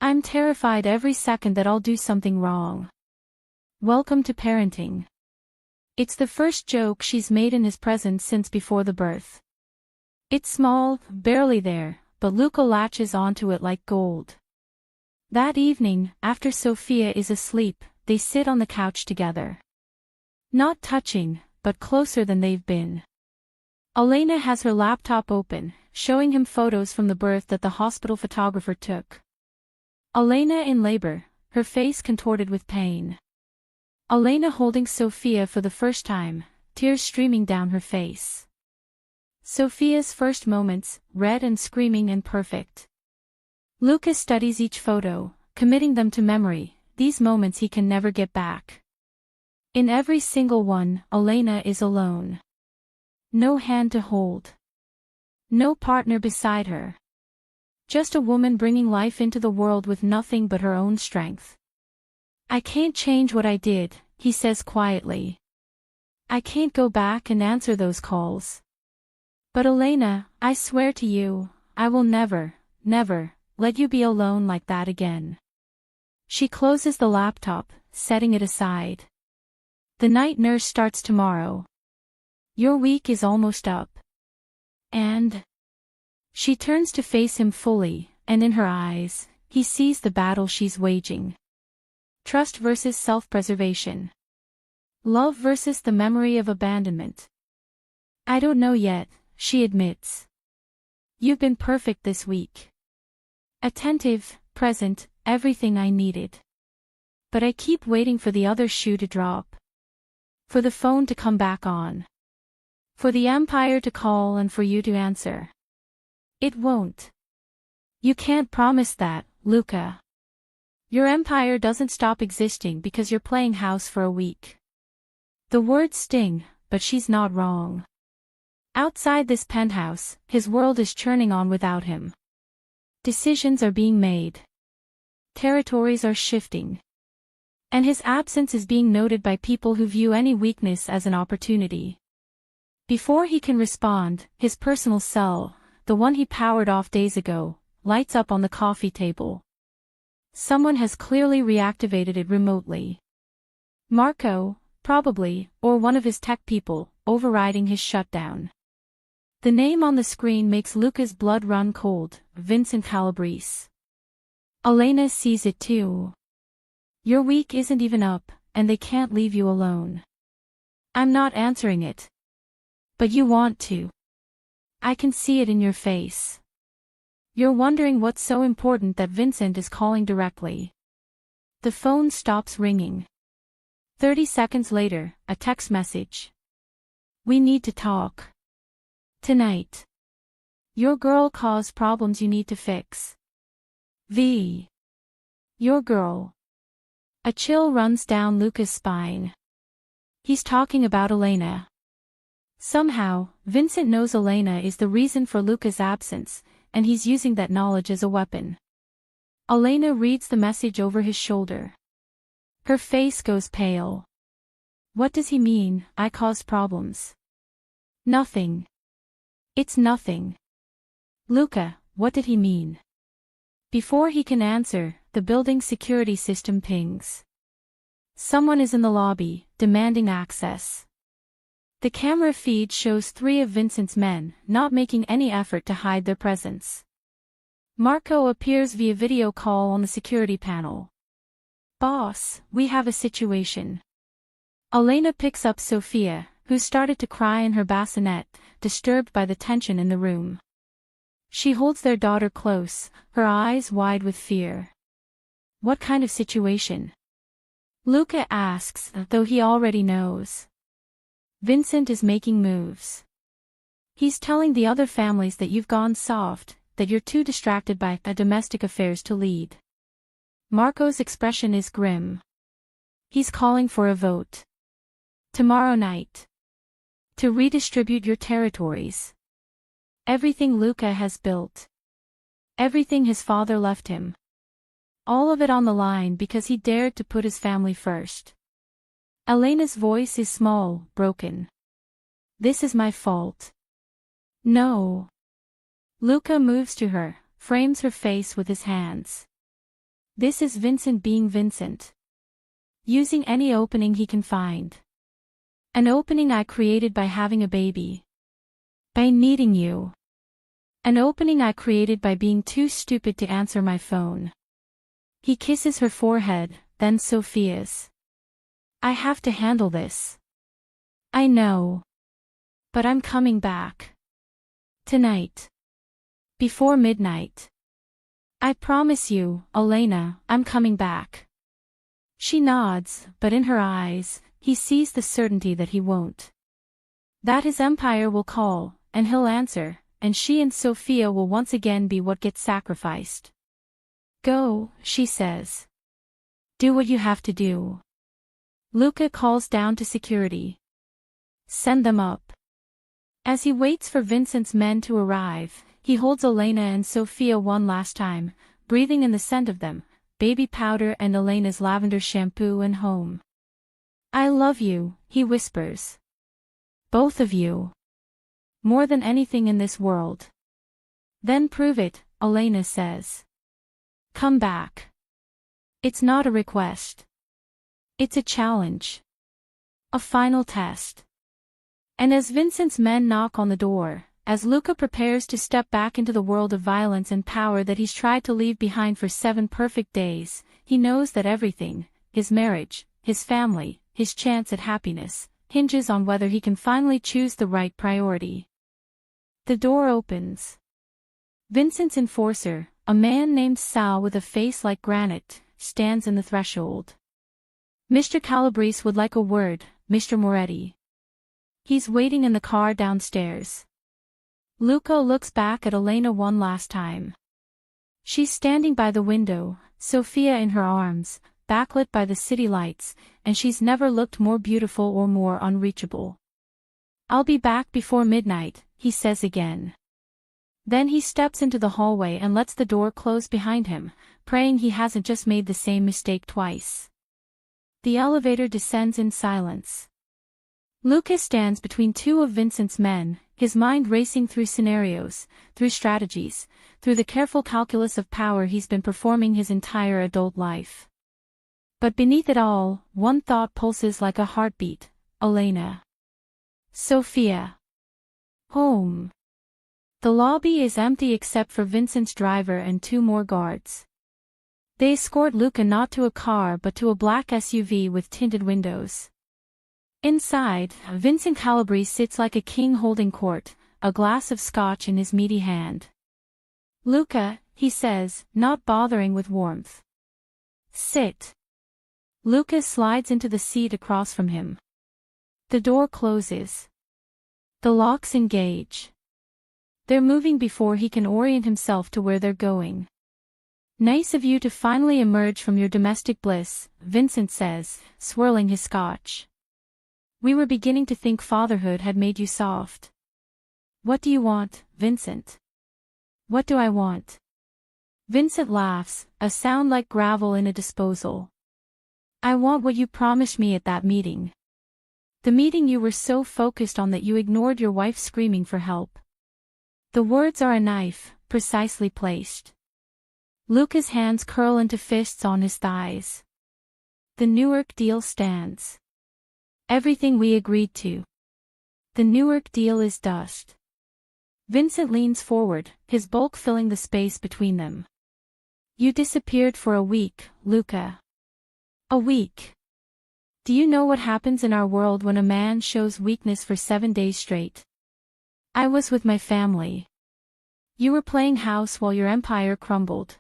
"I'm terrified every second that I'll do something wrong." Welcome to parenting. It's the first joke she's made in his presence since before the birth. It's small, barely there, but Luca latches onto it like gold. That evening, after Sophia is asleep, they sit on the couch together. Not touching, but closer than they've been. Elena has her laptop open, showing him photos from the birth that the hospital photographer took. Elena in labor, her face contorted with pain. Elena holding Sophia for the first time, tears streaming down her face. Sophia's first moments, red and screaming and perfect. Lucas studies each photo, committing them to memory, these moments he can never get back. In every single one, Elena is alone. No hand to hold. No partner beside her. Just a woman bringing life into the world with nothing but her own strength. "I can't change what I did," he says quietly. "I can't go back and answer those calls. But Elena, I swear to you, I will never, never, let you be alone like that again." She closes the laptop, setting it aside. "The night nurse starts tomorrow. Your week is almost up. And..." She turns to face him fully, and in her eyes, he sees the battle she's waging. Trust versus self-preservation. Love versus the memory of abandonment. "I don't know yet," she admits. "You've been perfect this week. Attentive, present, everything I needed. But I keep waiting for the other shoe to drop. For the phone to come back on. For the Empire to call and for you to answer. It won't. You can't promise that, Luca. Your empire doesn't stop existing because you're playing house for a week." The words sting, but she's not wrong. Outside this penthouse, his world is churning on without him. Decisions are being made. Territories are shifting. And his absence is being noted by people who view any weakness as an opportunity. Before he can respond, his personal cell, the one he powered off days ago, lights up on the coffee table. Someone has clearly reactivated it remotely. Marco, probably, or one of his tech people, overriding his shutdown. The name on the screen makes Luca's blood run cold, Vincent Calabrese. Elena sees it too. "Your week isn't even up, and they can't leave you alone. I'm not answering it. But you want to. I can see it in your face. You're wondering what's so important that Vincent is calling directly." The phone stops ringing. 30 seconds later, a text message. "We need to talk. Tonight. Your girl caused problems you need to fix. V. Your girl." A chill runs down Luca's spine. He's talking about Elena. Somehow, Vincent knows Elena is the reason for Luca's absence, and he's using that knowledge as a weapon. Elena reads the message over his shoulder. Her face goes pale. What does he mean, I caused problems? Nothing. It's nothing. Luca, what did he mean? Before he can answer, the building's security system pings. Someone is in the lobby, demanding access. The camera feed shows 3 of Vincent's men, not making any effort to hide their presence. Marco appears via video call on the security panel. "Boss, we have a situation." Elena picks up Sophia, who started to cry in her bassinet, disturbed by the tension in the room. She holds their daughter close, her eyes wide with fear. "What kind of situation?" Luca asks, though he already knows. Vincent is making moves. He's telling the other families that you've gone soft, that you're too distracted by domestic affairs to lead. Marco's expression is grim. He's calling for a vote. Tomorrow night. To redistribute your territories. Everything Luca has built. Everything his father left him. All of it on the line because he dared to put his family first. Elena's voice is small, broken. This is my fault. No. Luca moves to her, frames her face with his hands. This is Vincent being Vincent. Using any opening he can find. An opening I created by having a baby. By needing you. An opening I created by being too stupid to answer my phone. He kisses her forehead, then Sophia's. I have to handle this. I know. But I'm coming back. Tonight. Before midnight. I promise you, Elena, I'm coming back. She nods, but in her eyes, he sees the certainty that he won't. That his empire will call, and he'll answer, and she and Sophia will once again be what gets sacrificed. Go, she says. Do what you have to do. Luca calls down to security. Send them up. As he waits for Vincent's men to arrive, he holds Elena and Sophia one last time, breathing in the scent of them, baby powder and Elena's lavender shampoo and home. I love you, he whispers. Both of you. More than anything in this world. Then prove it, Elena says. Come back. It's not a request. It's a challenge. A final test. And as Vincent's men knock on the door, as Luca prepares to step back into the world of violence and power that he's tried to leave behind for 7 perfect days, he knows that everything, his marriage, his family, his chance at happiness, hinges on whether he can finally choose the right priority. The door opens. Vincent's enforcer, a man named Sal with a face like granite, stands in the threshold. Mr. Calabrese would like a word, Mr. Moretti. He's waiting in the car downstairs. Luca looks back at Elena one last time. She's standing by the window, Sophia in her arms, backlit by the city lights, and she's never looked more beautiful or more unreachable. I'll be back before midnight, he says again. Then he steps into the hallway and lets the door close behind him, praying he hasn't just made the same mistake twice. The elevator descends in silence. Lucas stands between 2 of Vincent's men, his mind racing through scenarios, through strategies, through the careful calculus of power he's been performing his entire adult life. But beneath it all, one thought pulses like a heartbeat, Elena. Sophia. Home. The lobby is empty except for Vincent's driver and 2 more guards. They escort Luca not to a car but to a black SUV with tinted windows. Inside, Vincent Calabrese sits like a king holding court, a glass of scotch in his meaty hand. Luca, he says, not bothering with warmth. Sit. Luca slides into the seat across from him. The door closes. The locks engage. They're moving before he can orient himself to where they're going. Nice of you to finally emerge from your domestic bliss, Vincent says, swirling his scotch. We were beginning to think fatherhood had made you soft. What do you want, Vincent? What do I want? Vincent laughs, a sound like gravel in a disposal. I want what you promised me at that meeting. The meeting you were so focused on that you ignored your wife screaming for help. The words are a knife, precisely placed. Luca's hands curl into fists on his thighs. The Newark deal stands. Everything we agreed to. The Newark deal is dust. Vincent leans forward, his bulk filling the space between them. You disappeared for a week, Luca. A week. Do you know what happens in our world when a man shows weakness for 7 days straight? I was with my family. You were playing house while your empire crumbled.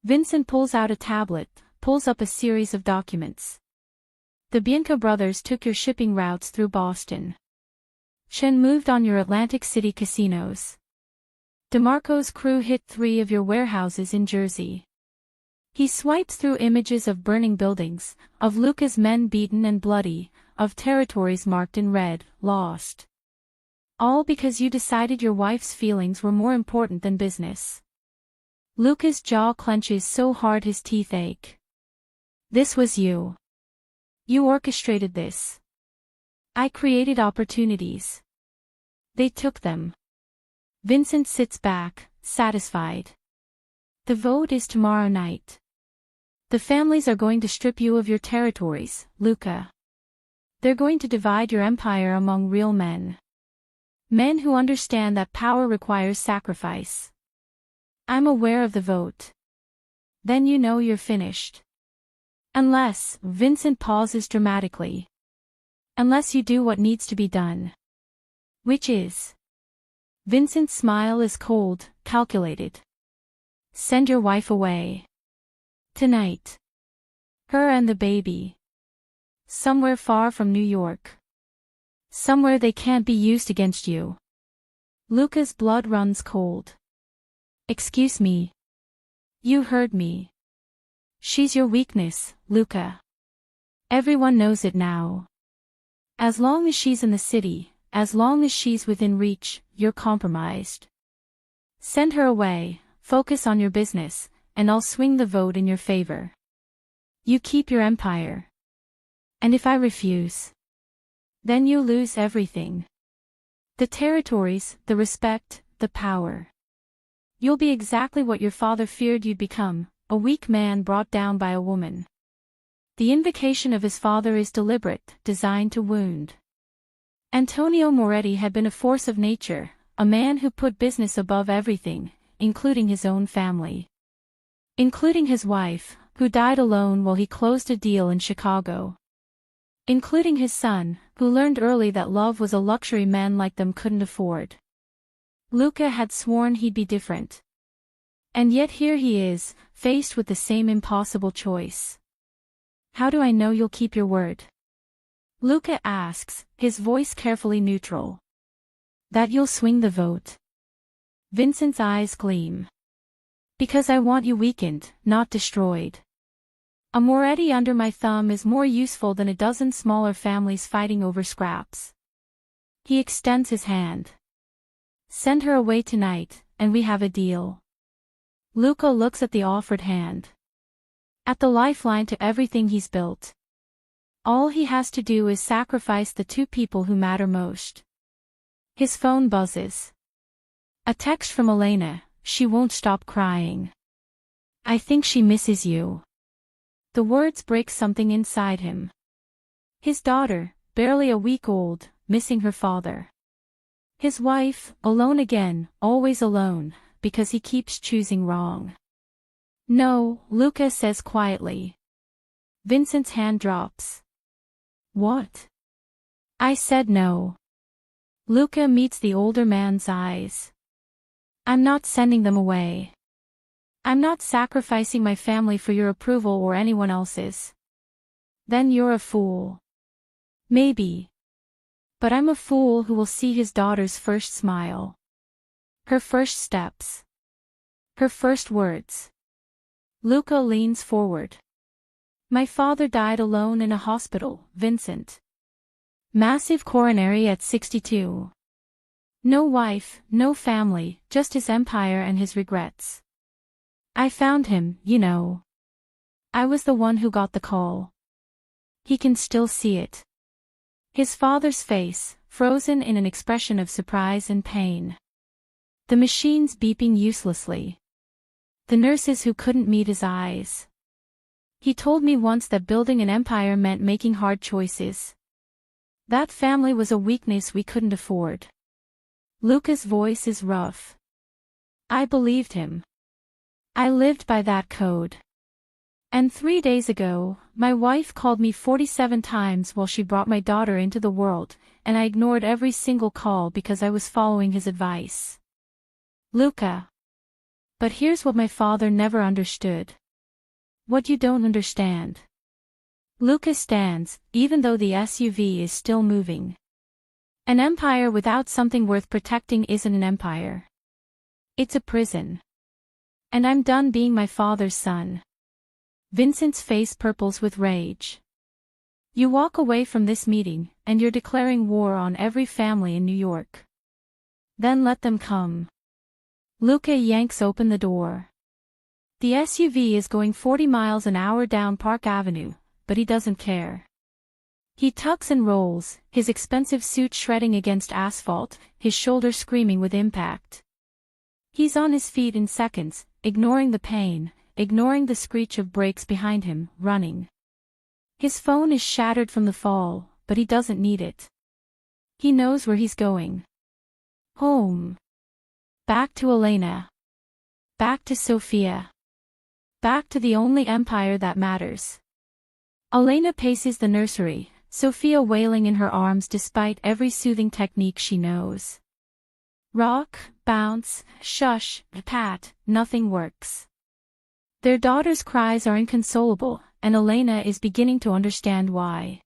Vincent pulls out a tablet, pulls up a series of documents. The Bianca brothers took your shipping routes through Boston. Shen moved on your Atlantic City casinos. DeMarco's crew hit 3 of your warehouses in Jersey. He swipes through images of burning buildings, of Luca's men beaten and bloody, of territories marked in red, lost. All because you decided your wife's feelings were more important than business. Luca's jaw clenches so hard his teeth ache. This was you. You orchestrated this. I created opportunities. They took them. Vincent sits back, satisfied. The vote is tomorrow night. The families are going to strip you of your territories, Luca. They're going to divide your empire among real men. Men who understand that power requires sacrifice. I'm aware of the vote. Then you know you're finished. Unless, Vincent pauses dramatically. Unless you do what needs to be done. Which is? Vincent's smile is cold, calculated. Send your wife away. Tonight. Her and the baby. Somewhere far from New York. Somewhere they can't be used against you. Luca's blood runs cold. Excuse me. You heard me. She's your weakness, Luca. Everyone knows it now. As long as she's in the city, as long as she's within reach, you're compromised. Send her away, focus on your business, and I'll swing the vote in your favor. You keep your empire. And if I refuse? Then you lose everything. The territories, the respect, the power. You'll be exactly what your father feared you'd become, a weak man brought down by a woman. The invocation of his father is deliberate, designed to wound. Antonio Moretti had been a force of nature, a man who put business above everything, including his own family. Including his wife, who died alone while he closed a deal in Chicago. Including his son, who learned early that love was a luxury men like them couldn't afford. Luca had sworn he'd be different. And yet here he is, faced with the same impossible choice. How do I know you'll keep your word? Luca asks, his voice carefully neutral. That you'll swing the vote. Vincent's eyes gleam. Because I want you weakened, not destroyed. A Moretti under my thumb is more useful than a dozen smaller families fighting over scraps. He extends his hand. Send her away tonight, and we have a deal. Luca looks at the offered hand. At the lifeline to everything he's built. All he has to do is sacrifice the two people who matter most. His phone buzzes. A text from Elena, she won't stop crying. I think she misses you. The words break something inside him. His daughter, barely a week old, missing her father. His wife, alone again, always alone, because he keeps choosing wrong. No, Luca says quietly. Vincent's hand drops. What? I said no. Luca meets the older man's eyes. I'm not sending them away. I'm not sacrificing my family for your approval or anyone else's. Then you're a fool. Maybe. But I'm a fool who will see his daughter's first smile. Her first steps. Her first words. Luca leans forward. My father died alone in a hospital, Vincent. Massive coronary at 62. No wife, no family, just his empire and his regrets. I found him, you know. I was the one who got the call. He can still see it. His father's face, frozen in an expression of surprise and pain. The machines beeping uselessly. The nurses who couldn't meet his eyes. He told me once that building an empire meant making hard choices. That family was a weakness we couldn't afford. Luca's voice is rough. I believed him. I lived by that code. And 3 days ago, my wife called me 47 times while she brought my daughter into the world, and I ignored every single call because I was following his advice. Luca. But here's what my father never understood. What you don't understand. Luca stands, even though the SUV is still moving. An empire without something worth protecting isn't an empire. It's a prison. And I'm done being my father's son. Vincent's face purples with rage. You walk away from this meeting, and you're declaring war on every family in New York. Then let them come. Luca yanks open the door. The SUV is going 40 miles an hour down Park Avenue, but he doesn't care. He tucks and rolls, his expensive suit shredding against asphalt, his shoulders screaming with impact. He's on his feet in seconds, ignoring the pain, ignoring the screech of brakes behind him, running. His phone is shattered from the fall, but he doesn't need it. He knows where he's going. Home. Back to Elena. Back to Sofia. Back to the only empire that matters. Elena paces the nursery, Sofia wailing in her arms despite every soothing technique she knows. Rock, bounce, shush, pat, nothing works. Their daughter's cries are inconsolable, and Elena is beginning to understand why.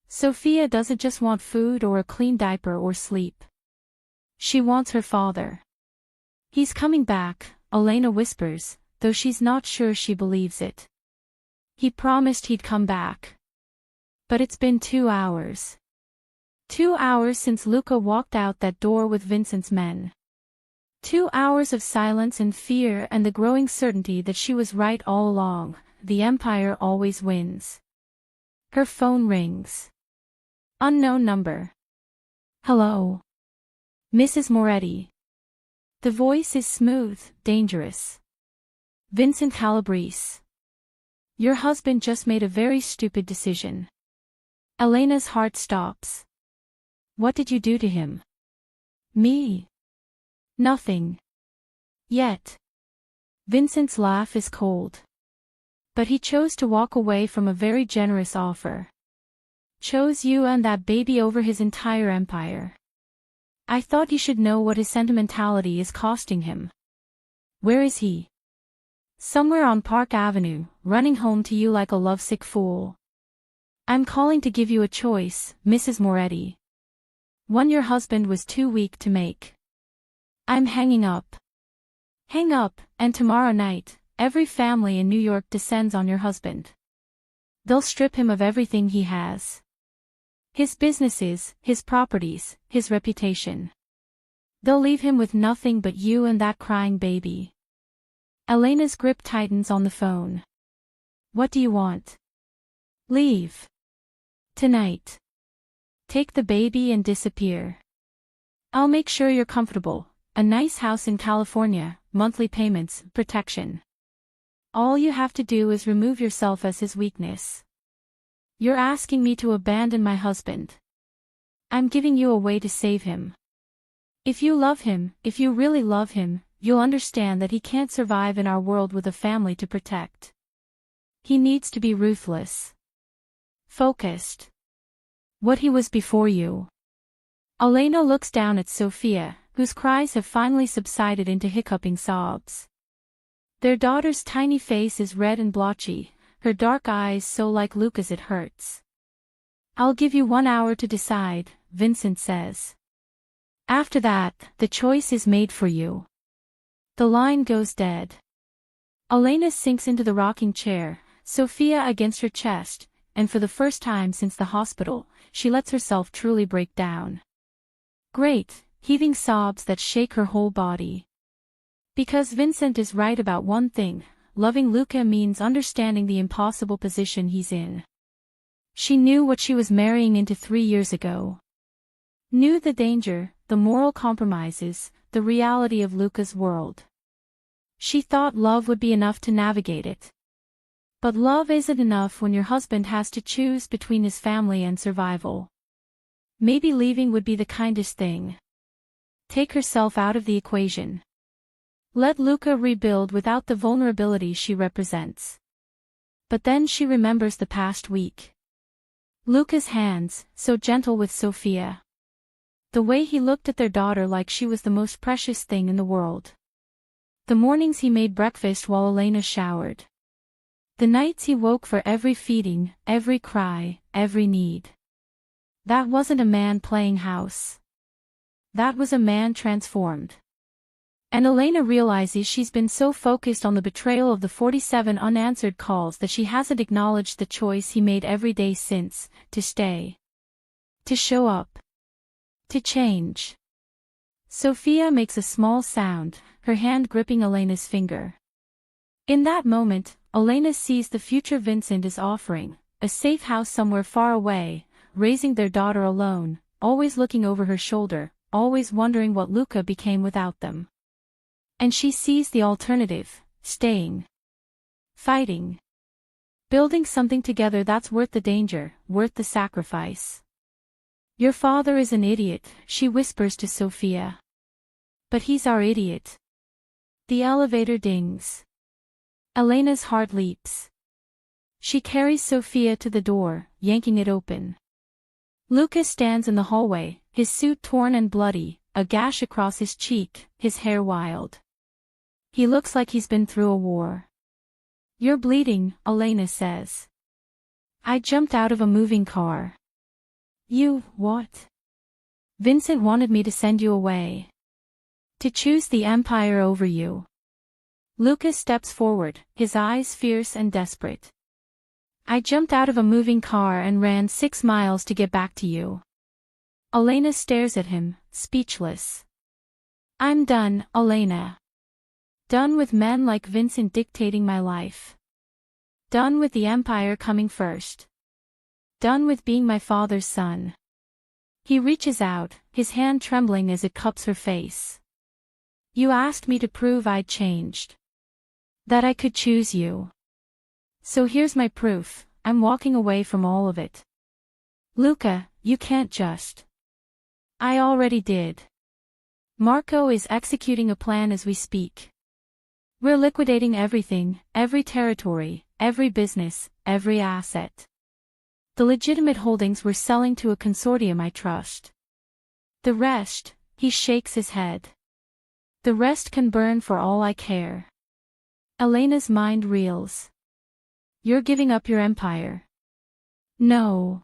Sofia doesn't just want food or a clean diaper or sleep. She wants her father. He's coming back, Elena whispers, though she's not sure she believes it. He promised he'd come back. But it's been 2 hours. 2 hours since Luca walked out that door with Vincent's men. 2 hours of silence and fear and the growing certainty that she was right all along, the Empire always wins. Her phone rings. Unknown number. Hello. Mrs. Moretti. The voice is smooth, dangerous. Vincent Calabrese. Your husband just made a very stupid decision. Elena's heart stops. What did you do to him? Me? Nothing. Yet. Vincent's laugh is cold. But he chose to walk away from a very generous offer. Chose you and that baby over his entire empire. I thought you should know what his sentimentality is costing him. Where is he? Somewhere on Park Avenue, running home to you like a lovesick fool. I'm calling to give you a choice, Mrs. Moretti. One your husband was too weak to make. I'm hanging up. Hang up, and tomorrow night, every family in New York descends on your husband. They'll strip him of everything he has. His businesses, his properties, his reputation. They'll leave him with nothing but you and that crying baby. Elena's grip tightens on the phone. What do you want? Leave. Tonight. Take the baby and disappear. I'll make sure you're comfortable, a nice house in California, monthly payments, protection. All you have to do is remove yourself as his weakness. You're asking me to abandon my husband. I'm giving you a way to save him. If you love him, if you really love him, you'll understand that he can't survive in our world with a family to protect. He needs to be ruthless. Focused. What he was before you. Elena looks down at Sofia, whose cries have finally subsided into hiccuping sobs. Their daughter's tiny face is red and blotchy, her dark eyes so like Luca's it hurts. I'll give you 1 hour to decide, Vincent says. After that, the choice is made for you. The line goes dead. Elena sinks into the rocking chair, Sofia against her chest, and for the first time since the hospital, she lets herself truly break down. Great, heaving sobs that shake her whole body. Because Vincent is right about one thing, loving Luca means understanding the impossible position he's in. She knew what she was marrying into 3 years ago. Knew the danger, the moral compromises, the reality of Luca's world. She thought love would be enough to navigate it. But love isn't enough when your husband has to choose between his family and survival. Maybe leaving would be the kindest thing. Take herself out of the equation. Let Luca rebuild without the vulnerability she represents. But then she remembers the past week. Luca's hands, so gentle with Sofia. The way he looked at their daughter like she was the most precious thing in the world. The mornings he made breakfast while Elena showered. The nights he woke for every feeding, every cry, every need. That wasn't a man playing house. That was a man transformed. And Elena realizes she's been so focused on the betrayal of the 47 unanswered calls that she hasn't acknowledged the choice he made every day since, to stay. To show up. To change. Sophia makes a small sound, her hand gripping Elena's finger. In that moment, Elena sees the future Vincent is offering, a safe house somewhere far away, raising their daughter alone, always looking over her shoulder, always wondering what Luca became without them. And she sees the alternative, staying. Fighting. Building something together that's worth the danger, worth the sacrifice. Your father is an idiot, she whispers to Sophia. But he's our idiot. The elevator dings. Elena's heart leaps. She carries Sophia to the door, yanking it open. Luca stands in the hallway, his suit torn and bloody, a gash across his cheek, his hair wild. He looks like he's been through a war. You're bleeding, Elena says. I jumped out of a moving car. You, what? Vincent wanted me to send you away. To choose the Empire over you. Lucas steps forward, his eyes fierce and desperate. I jumped out of a moving car and ran 6 miles to get back to you. Elena stares at him, speechless. I'm done, Elena. Done with men like Vincent dictating my life. Done with the Empire coming first. Done with being my father's son. He reaches out, his hand trembling as it cups her face. You asked me to prove I'd changed. That I could choose you. So here's my proof, I'm walking away from all of it. Luca, you can't just. I already did. Marco is executing a plan as we speak. We're liquidating everything, every territory, every business, every asset. The legitimate holdings we're selling to a consortium I trust. The rest, he shakes his head. The rest can burn for all I care. Elena's mind reels. You're giving up your empire. No.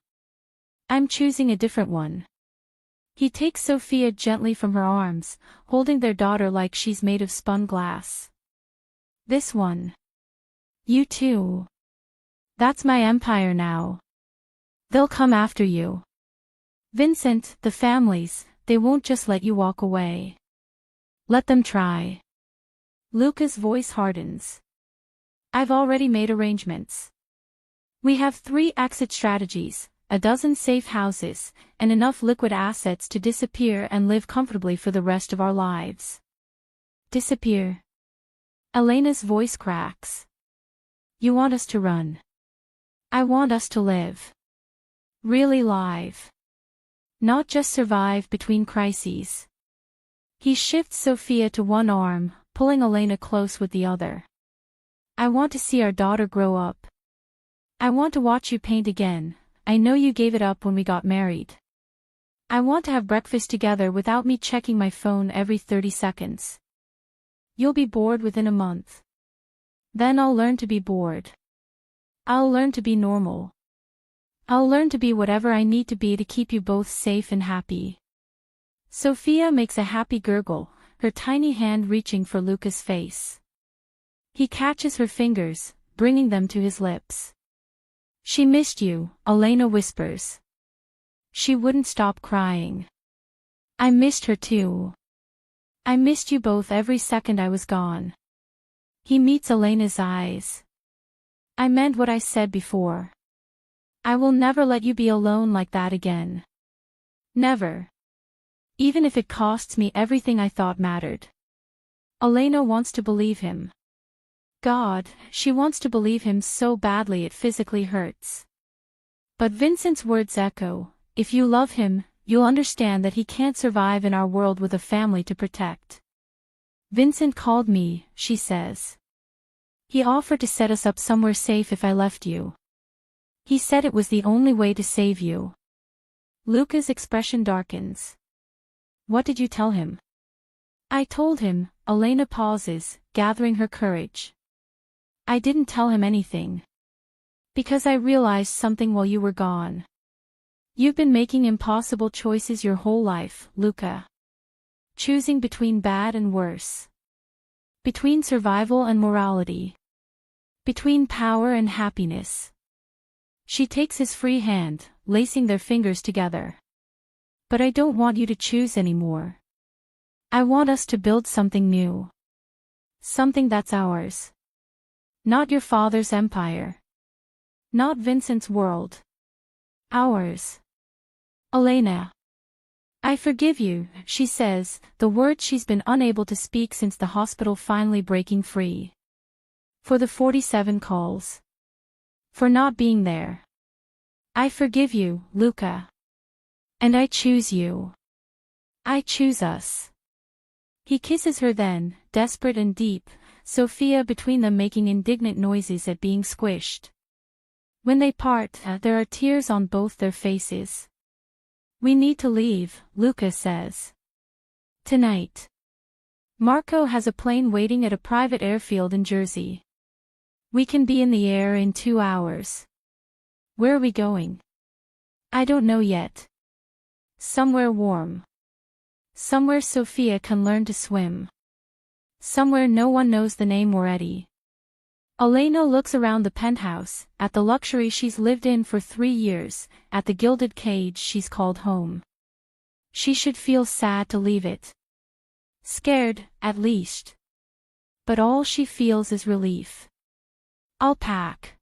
I'm choosing a different one. He takes Sophia gently from her arms, holding their daughter like she's made of spun glass. This one. You too. That's my empire now. They'll come after you. Vincent, the families, they won't just let you walk away. Let them try. Luca's voice hardens. I've already made arrangements. We have 3 exit strategies, a dozen safe houses, and enough liquid assets to disappear and live comfortably for the rest of our lives. Disappear. Elena's voice cracks. You want us to run. I want us to live. Really live. Not just survive between crises. He shifts Sophia to one arm, pulling Elena close with the other. I want to see our daughter grow up. I want to watch you paint again. I know you gave it up when we got married. I want to have breakfast together without me checking my phone every 30 seconds. You'll be bored within a month. Then I'll learn to be bored. I'll learn to be normal. I'll learn to be whatever I need to be to keep you both safe and happy. Sophia makes a happy gurgle, her tiny hand reaching for Luca's face. He catches her fingers, bringing them to his lips. She missed you, Elena whispers. She wouldn't stop crying. I missed her too. I missed you both every second I was gone. He meets Elena's eyes. I meant what I said before. I will never let you be alone like that again. Never. Even if it costs me everything I thought mattered. Elena wants to believe him. God, she wants to believe him so badly it physically hurts. But Vincent's words echo, if you love him, you'll understand that he can't survive in our world with a family to protect. Vincent called me, she says. He offered to set us up somewhere safe if I left you. He said it was the only way to save you. Luca's expression darkens. What did you tell him? I told him, Elena pauses, gathering her courage. I didn't tell him anything. Because I realized something while you were gone. You've been making impossible choices your whole life, Luca. Choosing between bad and worse. Between survival and morality. Between power and happiness. She takes his free hand, lacing their fingers together. But I don't want you to choose anymore. I want us to build something new. Something that's ours. Not your father's empire. Not Vincent's world. Ours. Elena. I forgive you, she says, the words she's been unable to speak since the hospital finally breaking free. For the 47 calls. For not being there. I forgive you, Luca. And I choose you. I choose us. He kisses her then, desperate and deep, Sophia between them making indignant noises at being squished. When they part, there are tears on both their faces. We need to leave, Luca says. Tonight. Marco has a plane waiting at a private airfield in Jersey. We can be in the air in 2 hours. Where are we going? I don't know yet. Somewhere warm. Somewhere Sophia can learn to swim. Somewhere no one knows the name already. Elena looks around the penthouse, at the luxury she's lived in for 3 years, at the gilded cage she's called home. She should feel sad to leave it. Scared, at least. But all she feels is relief. I'll pack.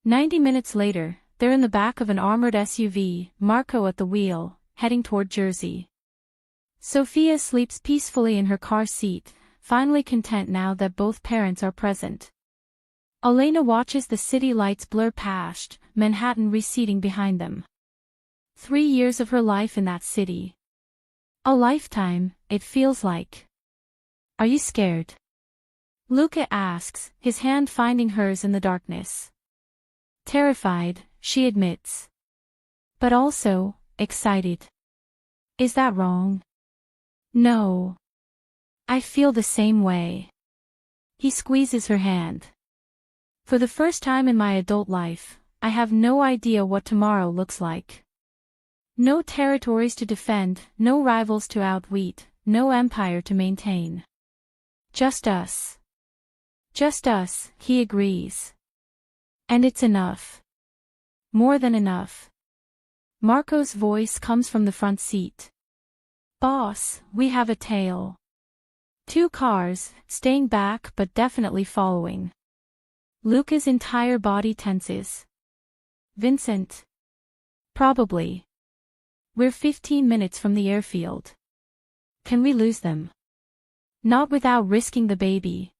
90 minutes later, they're in the back of an armored SUV, Marco at the wheel, heading toward Jersey. Sophia sleeps peacefully in her car seat, finally content now that both parents are present. Elena watches the city lights blur past, Manhattan receding behind them. 3 years of her life in that city. A lifetime, it feels like. Are you scared? Luca asks, his hand finding hers in the darkness. Terrified, she admits. But also, excited. Is that wrong? No. I feel the same way. He squeezes her hand. For the first time in my adult life, I have no idea what tomorrow looks like. No territories to defend, no rivals to outwit, no empire to maintain. Just us. Just us, he agrees. And it's enough. More than enough. Marco's voice comes from the front seat. Boss, we have a tail. 2 cars, staying back but definitely following. Luca's entire body tenses. Vincent? Probably. We're 15 minutes from the airfield. Can we lose them? Not without risking the baby.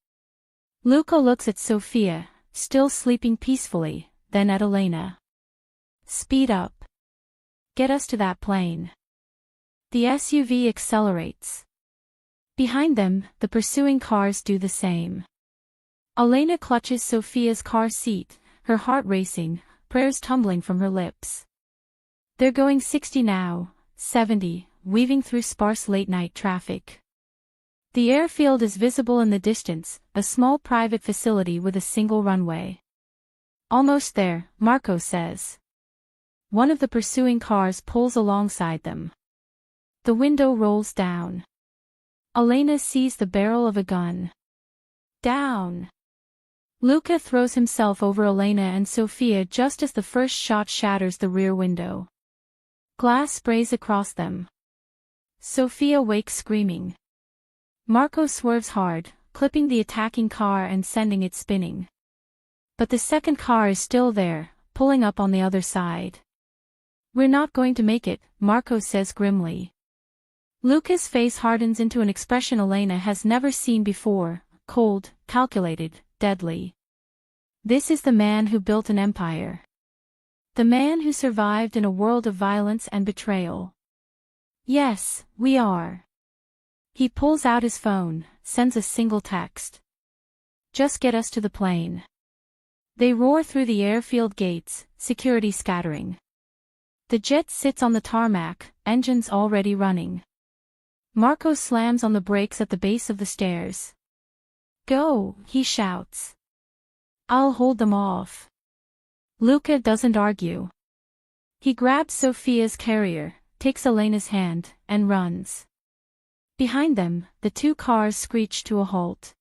Luca looks at Sophia, still sleeping peacefully, then at Elena. Speed up. Get us to that plane. The SUV accelerates. Behind them, the pursuing cars do the same. Elena clutches Sophia's car seat, her heart racing, prayers tumbling from her lips. They're going 60 now, 70, weaving through sparse late-night traffic. The airfield is visible in the distance, a small private facility with a single runway. Almost there, Marco says. One of the pursuing cars pulls alongside them. The window rolls down. Elena sees the barrel of a gun. Down. Luca throws himself over Elena and Sophia just as the first shot shatters the rear window. Glass sprays across them. Sophia wakes screaming. Marco swerves hard, clipping the attacking car and sending it spinning. But the second car is still there, pulling up on the other side. We're not going to make it, Marco says grimly. Luca's face hardens into an expression Elena has never seen before, cold, calculated, deadly. This is the man who built an empire. The man who survived in a world of violence and betrayal. Yes, we are. He pulls out his phone, sends a single text. Just get us to the plane. They roar through the airfield gates, security scattering. The jet sits on the tarmac, engines already running. Marco slams on the brakes at the base of the stairs. Go, he shouts. I'll hold them off. Luca doesn't argue. He grabs Sophia's carrier, takes Elena's hand, and runs. Behind them, the 2 cars screech to a halt.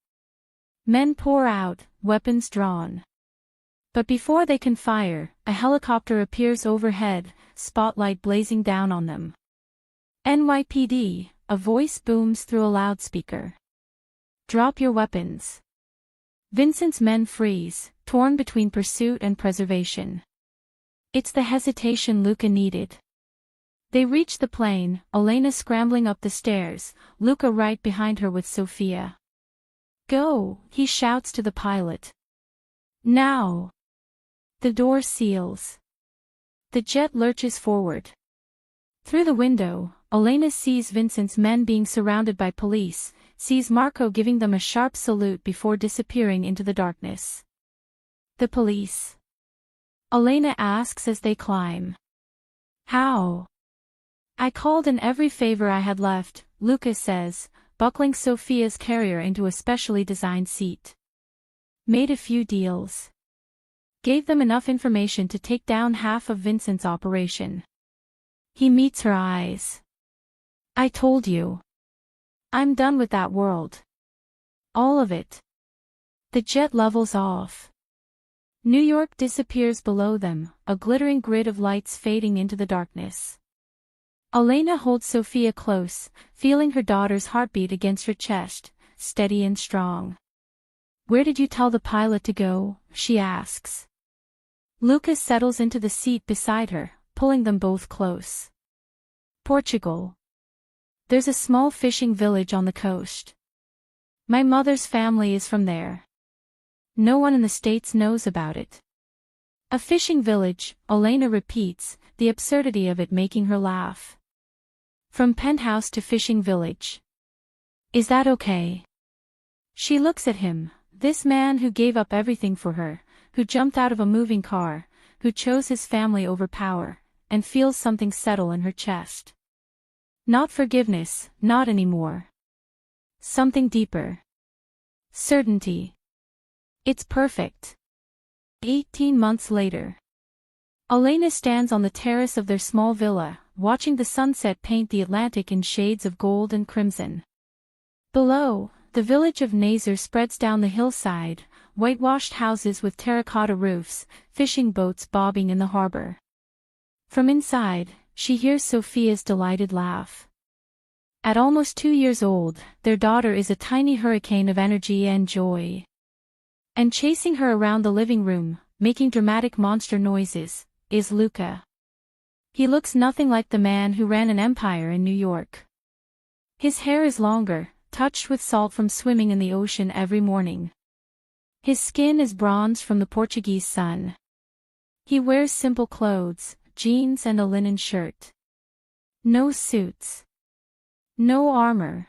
Men pour out, weapons drawn. But before they can fire, a helicopter appears overhead, spotlight blazing down on them. NYPD, a voice booms through a loudspeaker. Drop your weapons. Vincent's men freeze, torn between pursuit and preservation. It's the hesitation Luca needed. They reach the plane, Elena scrambling up the stairs, Luca right behind her with Sofia. Go, he shouts to the pilot. Now. The door seals. The jet lurches forward. Through the window, Elena sees Vincent's men being surrounded by police, sees Marco giving them a sharp salute before disappearing into the darkness. The police. Elena asks as they climb. How? I called in every favor I had left, Luca says, buckling Sofia's carrier into a specially designed seat. Made a few deals. Gave them enough information to take down half of Vincent's operation. He meets her eyes. I told you. I'm done with that world. All of it. The jet levels off. New York disappears below them, a glittering grid of lights fading into the darkness. Elena holds Sofia close, feeling her daughter's heartbeat against her chest, steady and strong. Where did you tell the pilot to go? She asks. Lucas settles into the seat beside her, pulling them both close. Portugal. There's a small fishing village on the coast. My mother's family is from there. No one in the States knows about it. A fishing village, Elena repeats, the absurdity of it making her laugh. From penthouse to fishing village. Is that okay? She looks at him, this man who gave up everything for her, who jumped out of a moving car, who chose his family over power, and feels something settle in her chest. Not forgiveness, not anymore. Something deeper. Certainty. It's perfect. 18 months later. Elena stands on the terrace of their small villa, watching the sunset paint the Atlantic in shades of gold and crimson. Below, the village of Nazar spreads down the hillside, whitewashed houses with terracotta roofs, fishing boats bobbing in the harbor. From inside, she hears Sofia's delighted laugh. At almost 2 years old, their daughter is a tiny hurricane of energy and joy. And chasing her around the living room, making dramatic monster noises, is Luca. He looks nothing like the man who ran an empire in New York. His hair is longer, touched with salt from swimming in the ocean every morning. His skin is bronzed from the Portuguese sun. He wears simple clothes, jeans and a linen shirt. No suits. No armor.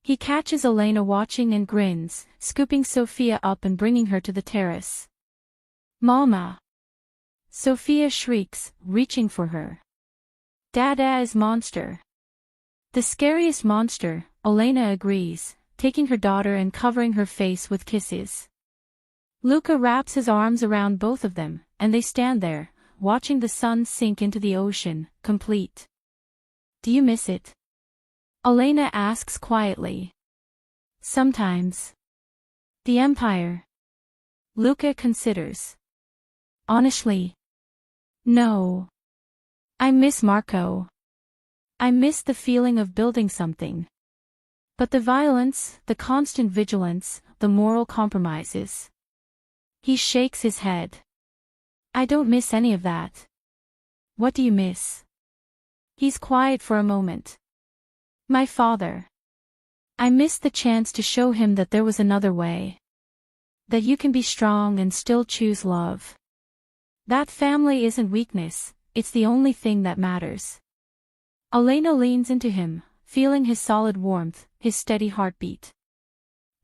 He catches Elena watching and grins, scooping Sofia up and bringing her to the terrace. Mama! Sofia shrieks, reaching for her. Dada is monster. The scariest monster, Elena agrees, taking her daughter and covering her face with kisses. Luca wraps his arms around both of them, and they stand there, watching the sun sink into the ocean, complete. Do you miss it? Elena asks quietly. Sometimes. The Empire. Luca considers. Honestly. No. I miss Marco. I miss the feeling of building something. But the violence, the constant vigilance, the moral compromises. He shakes his head. I don't miss any of that. What do you miss? He's quiet for a moment. My father. I miss the chance to show him that there was another way. That you can be strong and still choose love. That family isn't weakness, it's the only thing that matters. Elena leans into him, feeling his solid warmth, his steady heartbeat.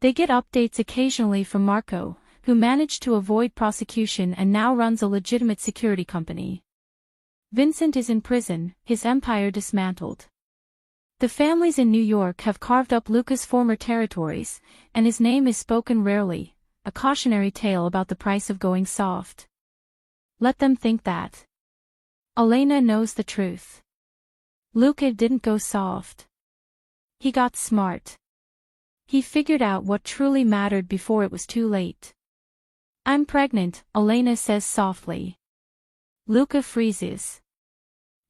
They get updates occasionally from Marco, who managed to avoid prosecution and now runs a legitimate security company. Vincent is in prison, his empire dismantled. The families in New York have carved up Luca's former territories, and his name is spoken rarely, a cautionary tale about the price of going soft. Let them think that. Elena knows the truth. Luca didn't go soft. He got smart. He figured out what truly mattered before it was too late. I'm pregnant, Elena says softly. Luca freezes.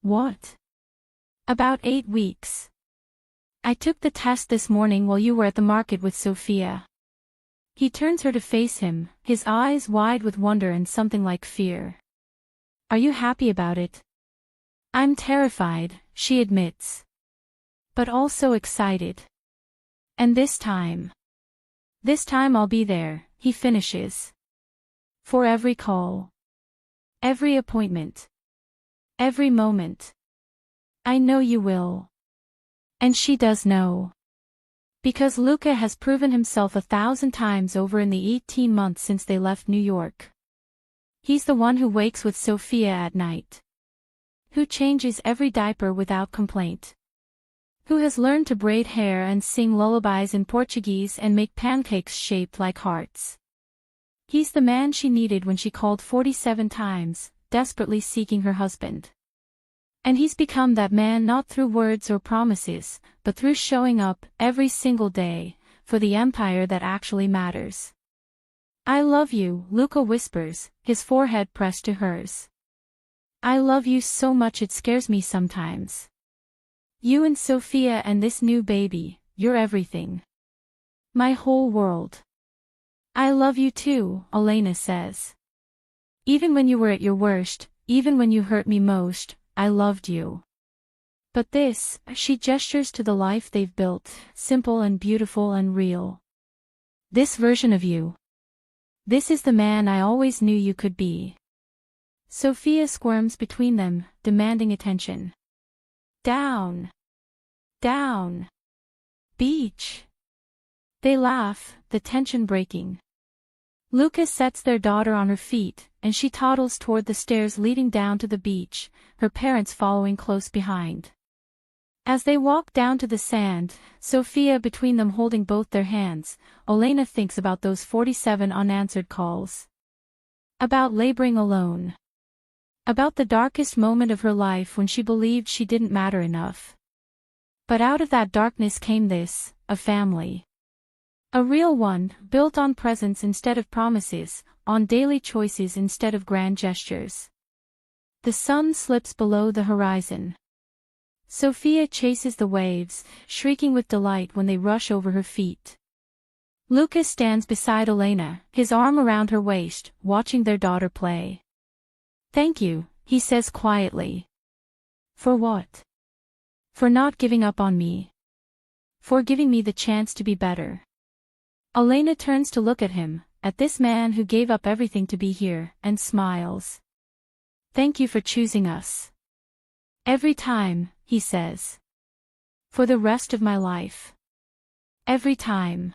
What? About 8 weeks. I took the test this morning while you were at the market with Sophia. He turns her to face him, his eyes wide with wonder and something like fear. Are you happy about it? I'm terrified, she admits. But also excited. And this time I'll be there, he finishes. For every call. Every appointment. Every moment. I know you will. And she does know. Because Luca has proven himself 1,000 times over in the 18 months since they left New York. He's the one who wakes with Sophia at night. Who changes every diaper without complaint. Who has learned to braid hair and sing lullabies in Portuguese and make pancakes shaped like hearts. He's the man she needed when she called 47 times, desperately seeking her husband. And he's become that man not through words or promises, but through showing up, every single day, for the empire that actually matters. I love you, Luca whispers, his forehead pressed to hers. I love you so much it scares me sometimes. You and Sophia and this new baby, you're everything. My whole world. I love you too, Elena says. Even when you were at your worst, even when you hurt me most, I loved you. But this, she gestures to the life they've built, simple and beautiful and real. This version of you. This is the man I always knew you could be. Sophia squirms between them, demanding attention. Down. Down. Beach. They laugh, the tension breaking. Lucas sets their daughter on her feet, and she toddles toward the stairs leading down to the beach, her parents following close behind. As they walk down to the sand, Sophia between them holding both their hands, Elena thinks about those 47 unanswered calls. About laboring alone. About the darkest moment of her life when she believed she didn't matter enough. But out of that darkness came this, a family. A real one, built on presence instead of promises, on daily choices instead of grand gestures. The sun slips below the horizon. Sophia chases the waves, shrieking with delight when they rush over her feet. Lucas stands beside Elena, his arm around her waist, watching their daughter play. Thank you, he says quietly. For what? For not giving up on me. For giving me the chance to be better. Elena turns to look at him, at this man who gave up everything to be here, and smiles. Thank you for choosing us. Every time, he says. For the rest of my life. Every time.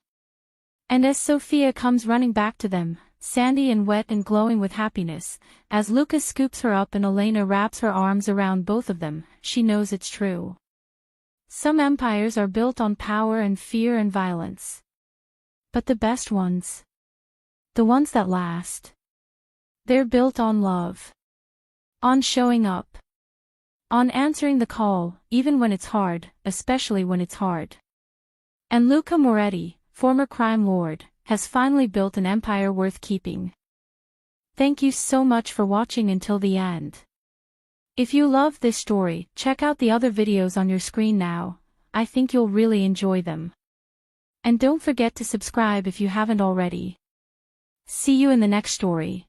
And as Sophia comes running back to them, sandy and wet and glowing with happiness, as Lucas scoops her up and Elena wraps her arms around both of them, she knows it's true. Some empires are built on power and fear and violence. But the best ones, the ones that last, they're built on love. On showing up. On answering the call, even when it's hard, especially when it's hard. And Luca Moretti, former crime lord, has finally built an empire worth keeping. Thank you so much for watching until the end. If you love this story, check out the other videos on your screen now. I think you'll really enjoy them. And don't forget to subscribe if you haven't already. See you in the next story.